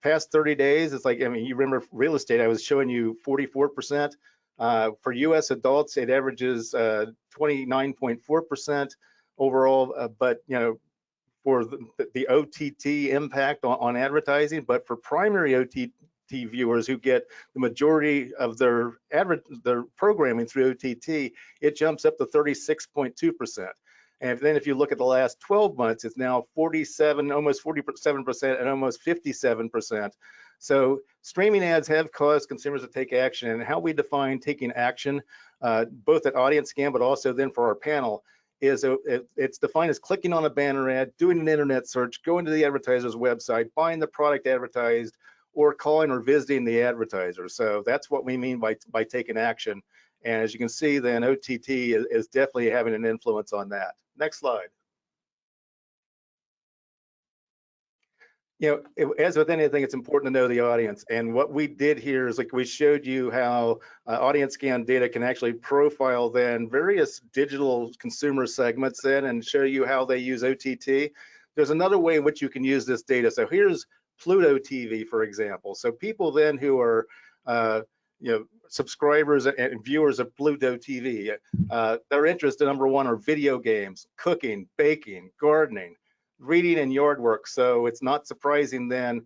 past 30 days, it's like, I mean, you remember real estate, I was showing you 44%. For US adults, it averages 29.4% overall, but for the OTT impact on advertising, but for primary OTT viewers who get the majority of their programming through OTT, it jumps up to 36.2%. And then if you look at the last 12 months, it's now 47, almost 47% and almost 57%. So streaming ads have caused consumers to take action, and how we define taking action, both at audience scan, but also then for our panel, is it's defined as clicking on a banner ad, doing an internet search, going to the advertiser's website, buying the product advertised, or calling or visiting the advertiser. So that's what we mean by taking action. And as you can see, then OTT is definitely having an influence on that. Next slide. As with anything, it's important to know the audience. And what we did here is like we showed you how audience scan data can actually profile then various digital consumer segments then and show you how they use OTT. There's another way in which you can use this data. So here's Pluto TV, for example. So people then who are subscribers and viewers of Pluto TV, their interests, number one, are video games, cooking, baking, gardening, reading, and yard work. So it's not surprising then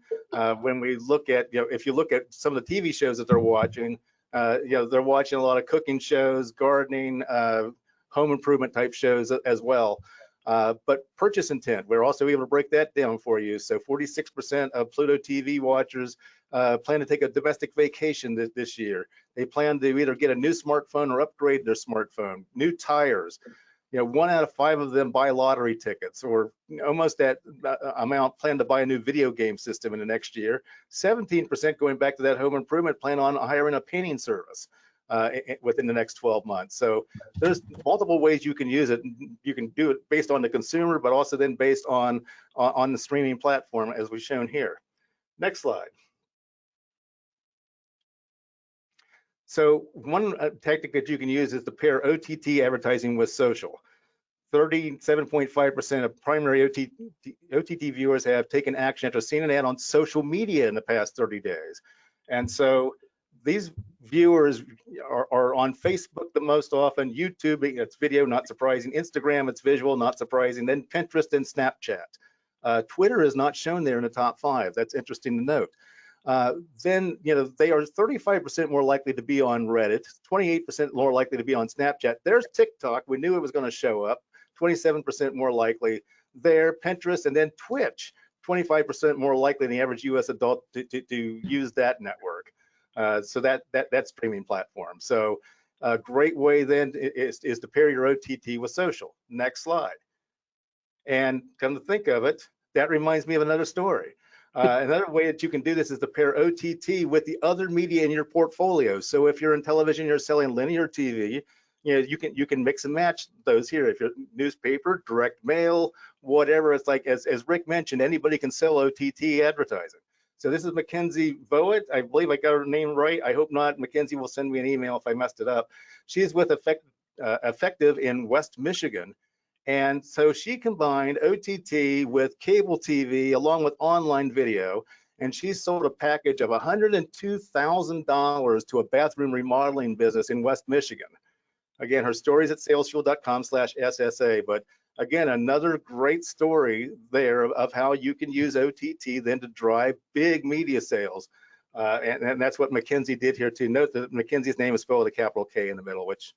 when we look at, if you look at some of the TV shows that they're watching, they're watching a lot of cooking shows, gardening, home improvement type shows as well. But purchase intent, we're also able to break that down for you. So 46% of Pluto TV watchers plan to take a domestic vacation this year. They plan to either get a new smartphone or upgrade their smartphone, new tires. 1 out of 5 of them buy lottery tickets, or almost that amount plan to buy a new video game system in the next year. 17% going back to that home improvement plan on hiring a painting service within the next 12 months. So there's multiple ways you can use it. You can do it based on the consumer, but also then based on the streaming platform, as we've shown here. Next slide. So one tactic that you can use is to pair OTT advertising with social. 37.5% of primary OTT viewers have taken action after seeing an ad on social media in the past 30 days. And so these viewers are on Facebook the most often, YouTube, it's video, not surprising, Instagram, it's visual, not surprising, then Pinterest and Snapchat. Twitter is not shown there in the top 5. That's interesting to note. Then, they are 35% more likely to be on Reddit, 28% more likely to be on Snapchat. There's TikTok. We knew it was going to show up. 27% more likely there. Pinterest, and then Twitch, 25% more likely than the average U.S. adult to use that network. So that's streaming platform. So a great way then is to pair your OTT with social. Next slide. And come to think of it, that reminds me of another story. Another way that you can do this is to pair OTT with the other media in your portfolio. So if you're in television, you're selling linear TV, you can mix and match those here. If you're newspaper, direct mail, whatever, it's like, as Rick mentioned, anybody can sell OTT advertising. So this is Mackenzie Voigt. I believe I got her name right. I hope not. Mackenzie will send me an email if I messed it up. She's with Effective in West Michigan. And so she combined OTT with cable TV along with online video, and she sold a package of $102,000 to a bathroom remodeling business in West Michigan. Again, her story is at salesfuel.com/SSA, but again, another great story there of how you can use OTT then to drive big media sales. And that's what Mackenzie did here too. Note that Mackenzie's name is spelled with a capital K in the middle, which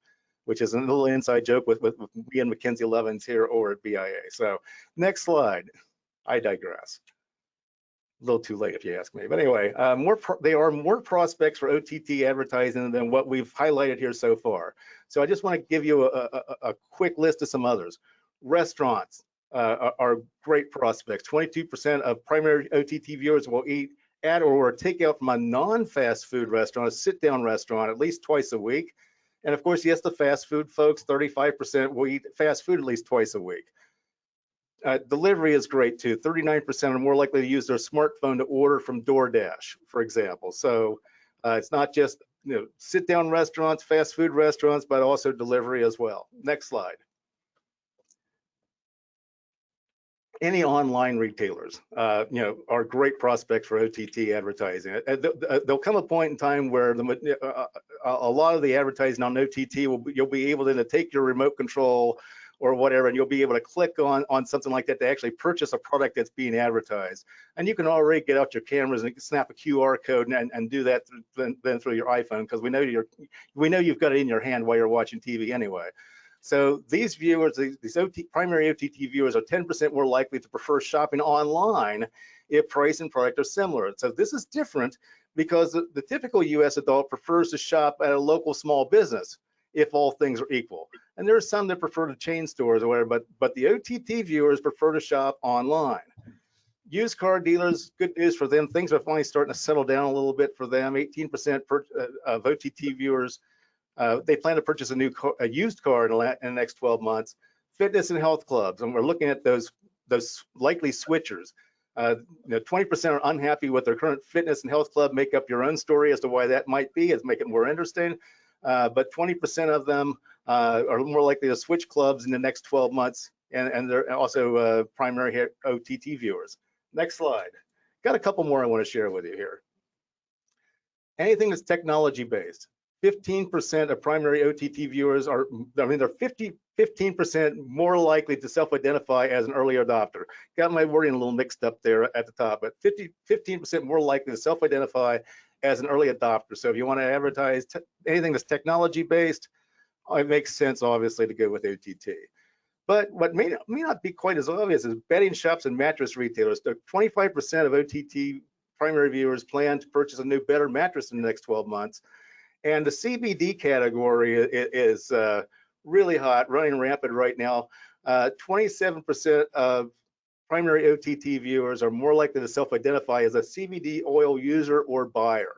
is a little inside joke with me and Mackenzie Levins here over at BIA. So next slide. I digress. A little too late if you ask me. But anyway, there are more prospects for OTT advertising than what we've highlighted here so far. So I just want to give you a quick list of some others. Restaurants are great prospects. 22% of primary OTT viewers will eat at or take out from a non-fast food restaurant, a sit-down restaurant, at least twice a week. And of course, yes, the fast food folks, 35% will eat fast food at least twice a week. Delivery is great too. 39% are more likely to use their smartphone to order from DoorDash, for example. So it's not just sit-down restaurants, fast food restaurants, but also delivery as well. Next slide. Any online retailers, are great prospects for OTT advertising. There'll come a point in time where a lot of the advertising on OTT you'll be able to take your remote control or whatever, and you'll be able to click on something like that to actually purchase a product that's being advertised. And you can already get out your cameras and snap a QR code and do that then through your iPhone, because we know you've got it in your hand while you're watching TV anyway. So these viewers, these primary OTT viewers, are 10% more likely to prefer shopping online if price and product are similar. So this is different because the typical US adult prefers to shop at a local small business if all things are equal. And there are some that prefer to chain stores or whatever, but the OTT viewers prefer to shop online. Used car dealers, good news for them. Things are finally starting to settle down a little bit for them. 18% of OTT viewers, they plan to purchase a used car in the next 12 months. Fitness and health clubs, and we're looking at those likely switchers. 20% are unhappy with their current fitness and health club. Make up your own story as to why that might be. It's make it more interesting. But 20% of them are more likely to switch clubs in the next 12 months, and they're also primary OTT viewers. Next slide. Got a couple more I want to share with you here. Anything that's technology based. 15% of primary OTT viewers they're 15% more likely to self-identify as an early adopter. Got my wording a little mixed up there at the top, but 15% more likely to self-identify as an early adopter. So if you want to advertise anything that's technology based, it makes sense, obviously, to go with OTT. But what may not be quite as obvious is bedding shops and mattress retailers. 25% of OTT primary viewers plan to purchase a new, better mattress in the next 12 months. And the CBD category is really hot, running rampant right now. 27% of primary OTT viewers are more likely to self-identify as a CBD oil user or buyer.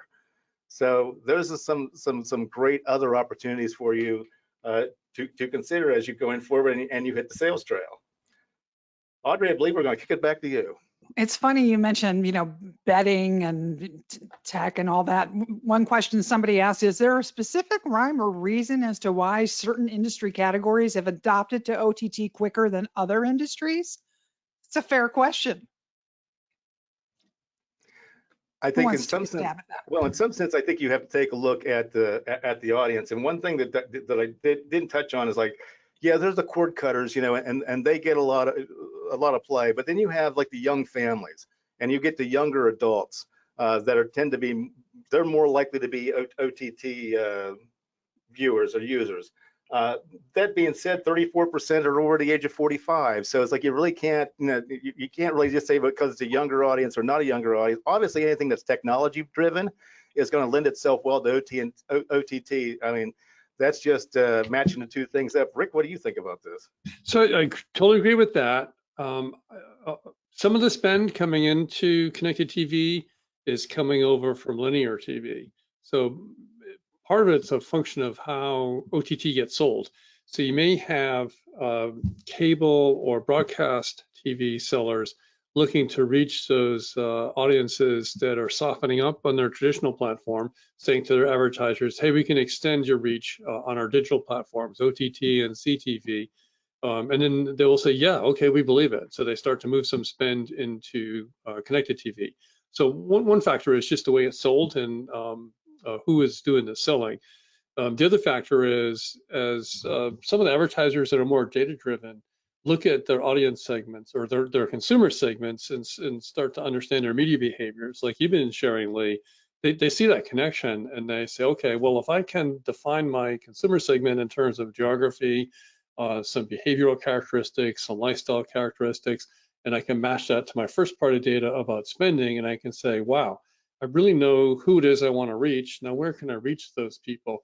So those are some great other opportunities for you to consider as you go forward and you hit the sales trail. Audrey, I believe we're going to kick it back to you. It's funny you mentioned, bedding and tech and all that. One question somebody asked, is there a specific rhyme or reason as to why certain industry categories have adopted to OTT quicker than other industries? It's a fair question. I think in some sense, I think you have to take a look at the audience. And one thing that I didn't touch on is, like, yeah, there's the cord cutters, and they get a lot of play. But then you have like the young families, and you get the younger adults they're more likely to be OTT viewers or users. That being said, 34% are over the age of 45. So it's like you really can't, you can't really just say because it's a younger audience or not a younger audience. Obviously, anything that's technology driven is going to lend itself well to OTT. I mean, that's just matching the two things up. Rick, what do you think about this? So I totally agree with that. Some of the spend coming into connected TV is coming over from linear TV. So part of it's a function of how OTT gets sold. So you may have cable or broadcast TV sellers looking to reach those audiences that are softening up on their traditional platform, saying to their advertisers, hey, we can extend your reach on our digital platforms, OTT and CTV. And then they will say, yeah, okay, we believe it. So they start to move some spend into connected TV. So one factor is just the way it's sold and who is doing the selling. The other factor is as some of the advertisers that are more data-driven look at their audience segments or their consumer segments and start to understand their media behaviors, like you've been sharing, Lee, they see that connection and they say, okay, well, if I can define my consumer segment in terms of geography, some behavioral characteristics, some lifestyle characteristics, and I can match that to my first party data about spending, and I can say, wow, I really know who it is I want to reach. Now, where can I reach those people?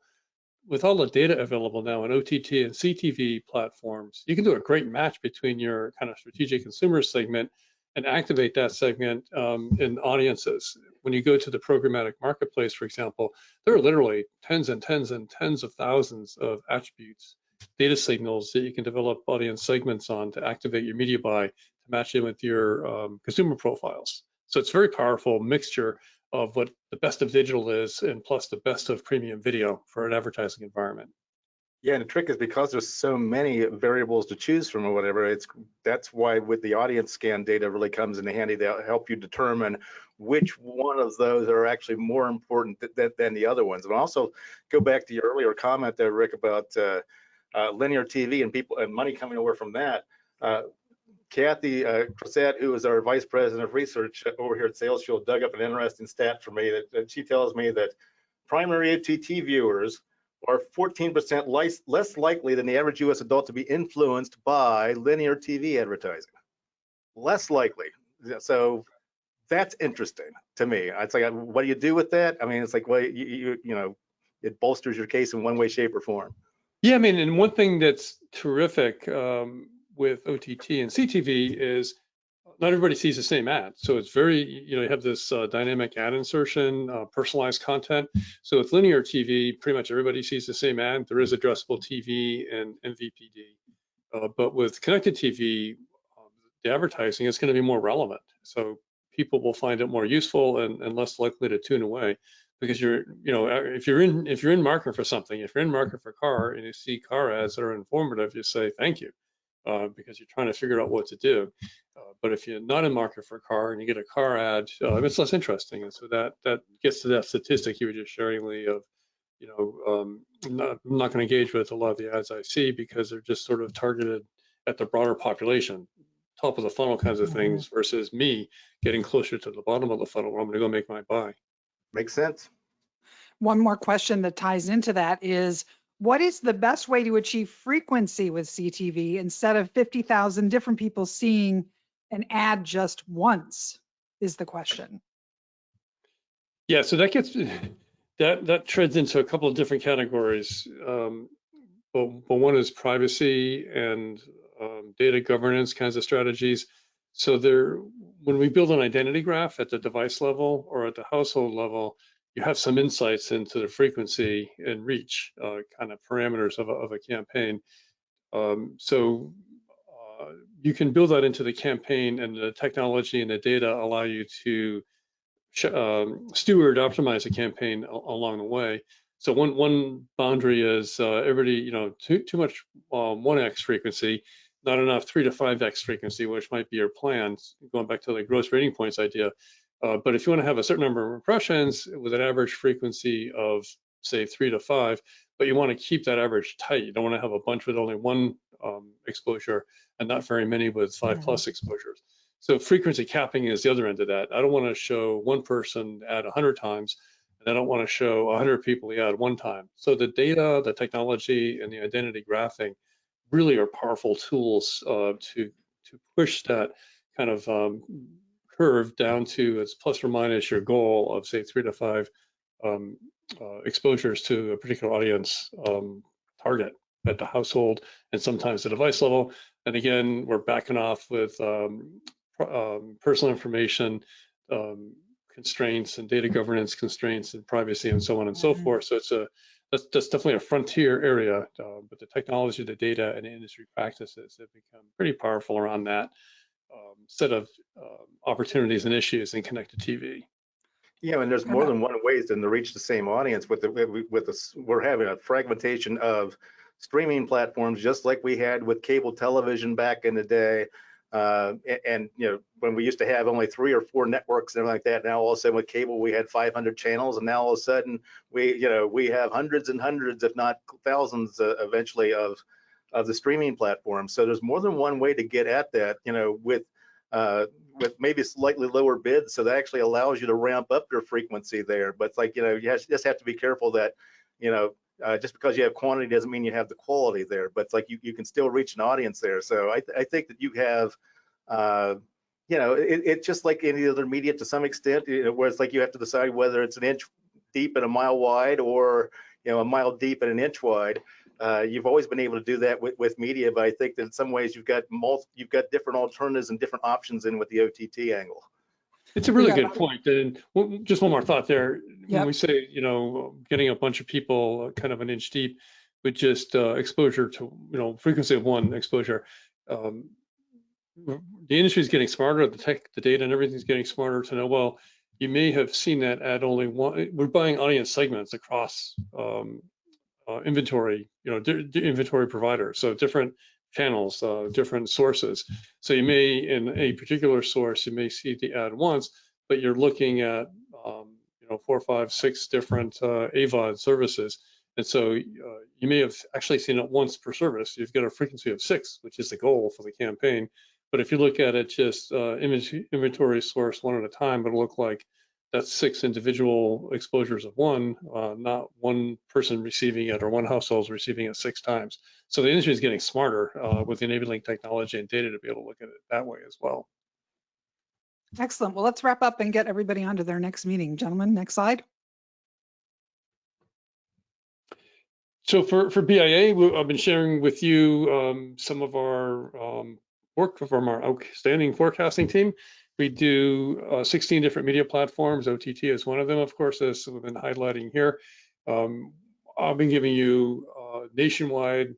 With all the data available now in OTT and CTV platforms, you can do a great match between your kind of strategic consumer segment and activate that segment in audiences. When you go to the programmatic marketplace, for example, there are literally tens and tens and tens of thousands of attributes, data signals that you can develop audience segments on to activate your media buy to match in with your consumer profiles. So it's a very powerful mixture of what the best of digital is and plus the best of premium video for an advertising environment. Yeah, and the trick is because there's so many variables to choose from or whatever, that's why with the audience scan data really comes in handy to help you determine which one of those are actually more important than the other ones. And also go back to your earlier comment there, Rick, about linear TV and people and money coming over from that. Kathy Crissett, who is our Vice President of Research over here at Sales Fuel, dug up an interesting stat for me that she tells me that primary OTT viewers are 14% less likely than the average US adult to be influenced by linear TV advertising. Less likely. So that's interesting to me. It's like, what do you do with that? I mean, it's like, well, you know, it bolsters your case in one way, shape, or form. Yeah, I mean, and one thing that's terrific with OTT and CTV is not everybody sees the same ad. So it's very, you have this dynamic ad insertion, personalized content. So with linear TV, pretty much everybody sees the same ad. There is addressable TV and MVPD. But with connected TV, the advertising is going to be more relevant. So people will find it more useful and less likely to tune away. Because if you're in market for something, if you're in market for a car and you see car ads that are informative, you say thank you, because you're trying to figure out what to do. But if you're not in market for a car and you get a car ad, it's less interesting. And so that gets to that statistic you were just sharing, Lee, of I'm not going to engage with a lot of the ads I see because they're just sort of targeted at the broader population, top of the funnel kinds of things, versus me getting closer to the bottom of the funnel where I'm going to go make my buy. Makes sense. One more question that ties into that is, What is the best way to achieve frequency with CTV instead of 50,000 different people seeing an ad just once is the question. Yeah, so that gets that treads into a couple of different categories. But one is privacy and data governance kinds of strategies. So when we build an identity graph at the device level or at the household level, you have some insights into the frequency and reach kind of parameters of a campaign. So you can build that into the campaign, and the technology and the data allow you to steward, optimize the campaign along the way. So one boundary is everybody, too much 1x frequency, not enough 3 to 5x frequency, which might be your plan, going back to the gross rating points idea. But if you want to have a certain number of impressions with an average frequency of, say, 3 to 5, but you want to keep that average tight, you don't want to have a bunch with only one exposure and not very many with 5+ exposures. So frequency capping is the other end of that. I don't want to show one person ad 100 times, and I don't want to show 100 people the ad one time. So the data, the technology, and the identity graphing really are powerful tools to push that kind of curve down to its plus or minus your goal of, say, 3 to 5 exposures to a particular audience target at the household and sometimes the device level. And again, we're backing off with personal information constraints and data governance constraints and privacy and so on and so forth. So that's definitely a frontier area, but the technology, the data, and the industry practices have become pretty powerful around that set of opportunities and issues in connected TV. Yeah, and there's more than one ways to reach the same audience. We're having a fragmentation of streaming platforms, just like we had with cable television back in the day. And when we used to have only 3 or 4 networks and everything like that, now all of a sudden with cable we had 500 channels, and now all of a sudden we have hundreds and hundreds, if not thousands, eventually of the streaming platforms. So there's more than one way to get at that, with maybe slightly lower bids, so that actually allows you to ramp up your frequency there. But it's like, you just have to be careful that, just because you have quantity doesn't mean you have the quality there, but it's like you can still reach an audience there. So I think that you have, it's just like any other media to some extent, where it's like you have to decide whether it's an inch deep and a mile wide, or a mile deep and an inch wide. You've always been able to do that with media, but I think that in some ways you've got different alternatives and different options in with the OTT angle. It's a really good point. And just one more thought there. Yep. When we say, getting a bunch of people kind of an inch deep with just exposure to, frequency of one exposure, the industry is getting smarter, the tech, the data, and everything's getting smarter to know, well, you may have seen that at only one. We're buying audience segments across inventory, inventory providers, so different channels, different sources. So you may, in a particular source, you may see the ad once, but you're looking at 4, 5, 6 different AVOD services, and so you may have actually seen it once per service. You've got a frequency of 6, which is the goal for the campaign. But if you look at it just inventory source one at a time, it'll look like that's 6 individual exposures of one, not one person receiving it or one household receiving it 6 times. So the industry is getting smarter with enabling technology and data to be able to look at it that way as well. Excellent. Well, let's wrap up and get everybody onto their next meeting. Gentlemen, next slide. So for BIA, I've been sharing with you some of our work from our outstanding forecasting team. We do 16 different media platforms. OTT is one of them, of course, as we've been highlighting here. I've been giving you nationwide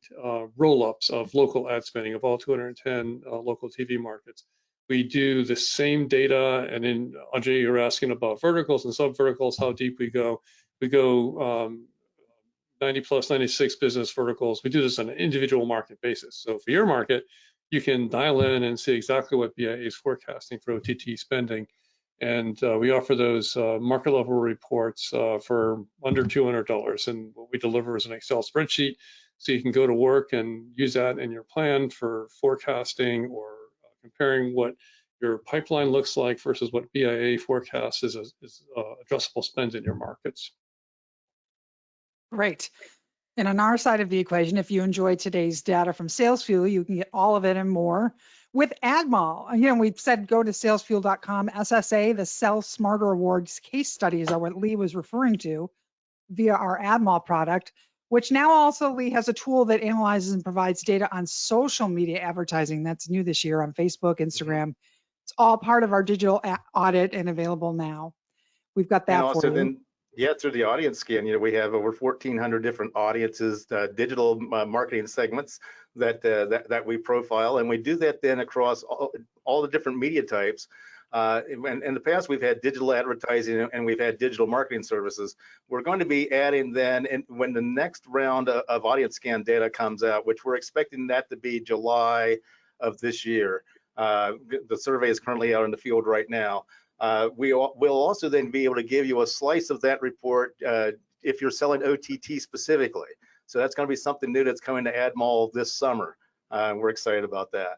roll-ups of local ad spending of all 210 local TV markets. We do the same data, and then Andre, you're asking about verticals and sub-verticals, how deep we go. We go 90 plus 96 business verticals. We do this on an individual market basis. So for your market, you can dial in and see exactly what BIA is forecasting for OTT spending. And we offer those market level reports for under $200. And what we deliver is an Excel spreadsheet. So you can go to work and use that in your plan for forecasting or comparing what your pipeline looks like versus what BIA forecasts is addressable spend in your markets. Great. And on our side of the equation, if you enjoyed today's data from SalesFuel, you can get all of it and more with AdMall. Again, we've said go to salesfuel.com. SSA, the Sell Smarter Awards case studies are what Lee was referring to via our AdMall product, which now also, Lee, has a tool that analyzes and provides data on social media advertising. That's new this year on Facebook, Instagram. It's all part of our digital audit and available now. We've got that And for also you. then, yeah, through the audience scan, we have over 1,400 different audiences, digital marketing segments that we profile, and we do that then across all the different media types. In the past, we've had digital advertising and we've had digital marketing services. We're going to be adding then, when the next round of audience scan data comes out, which we're expecting that to be July of this year. The survey is currently out in the field right now. We'll also then be able to give you a slice of that report if you're selling OTT specifically. So that's going to be something new that's coming to AdMall this summer. We're excited about that.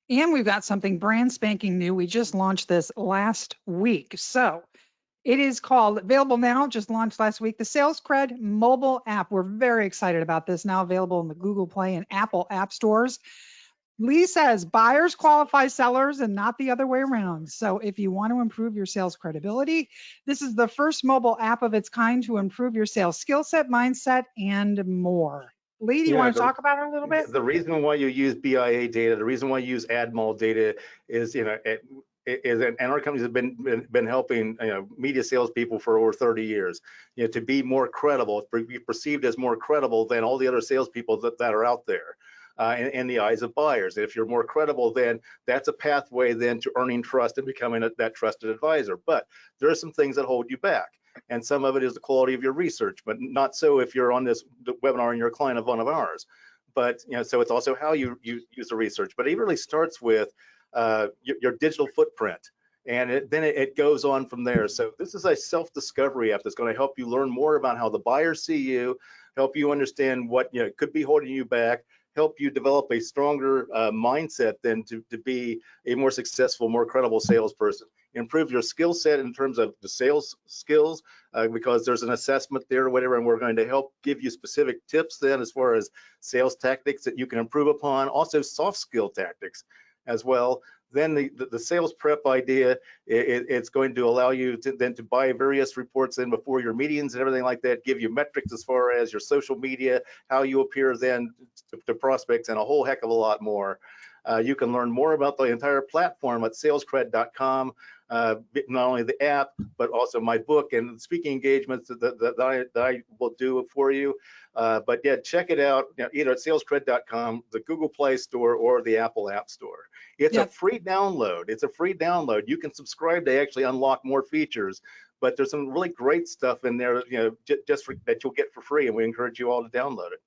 And we've got something brand spanking new. We just launched this last week. So it is called, available now, just launched last week, the SalesCred mobile app. We're very excited about this, now available in the Google Play and Apple app stores. Lee says buyers qualify sellers and not the other way around. So if you want to improve your sales credibility, this is the first mobile app of its kind to improve your sales skill set, mindset, and more. Lee, do you want to talk about it a little bit? The reason why you use BIA data, the reason why you use AdMall data is, and our companies have been helping media salespeople for over 30 years, to be more credible, be perceived as more credible than all the other salespeople that are out there. In the eyes of buyers. If you're more credible, then that's a pathway then to earning trust and becoming that trusted advisor. But there are some things that hold you back. And some of it is the quality of your research, but not so if you're on this webinar and you're a client of one of ours. But so it's also how you use the research. But it really starts with your digital footprint. And then it goes on from there. So this is a self-discovery app that's going to help you learn more about how the buyers see you, help you understand what could be holding you back, help you develop a stronger mindset then to be a more successful, more credible salesperson. Improve your skill set in terms of the sales skills, because there's an assessment there or whatever, and we're going to help give you specific tips then as far as sales tactics that you can improve upon, also soft skill tactics as well. Then the sales prep idea, it's going to allow you to buy various reports in before your meetings and everything like that, give you metrics as far as your social media, how you appear then to prospects, and a whole heck of a lot more. You can learn more about the entire platform at salescred.com, not only the app, but also my book and speaking engagements that I will do for you. But yeah, check it out, either at salescred.com, the Google Play Store, or the Apple App Store. It's a free download. It's a free download. You can subscribe to actually unlock more features, but there's some really great stuff in there, just that you'll get for free, and we encourage you all to download it.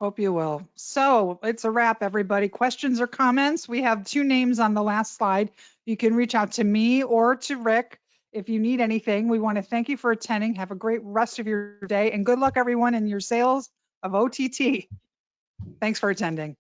Hope you will. So it's a wrap, everybody. Questions or comments? We have 2 names on the last slide. You can reach out to me or to Rick if you need anything. We want to thank you for attending. Have a great rest of your day, and good luck, everyone, in your sales of OTT. Thanks for attending.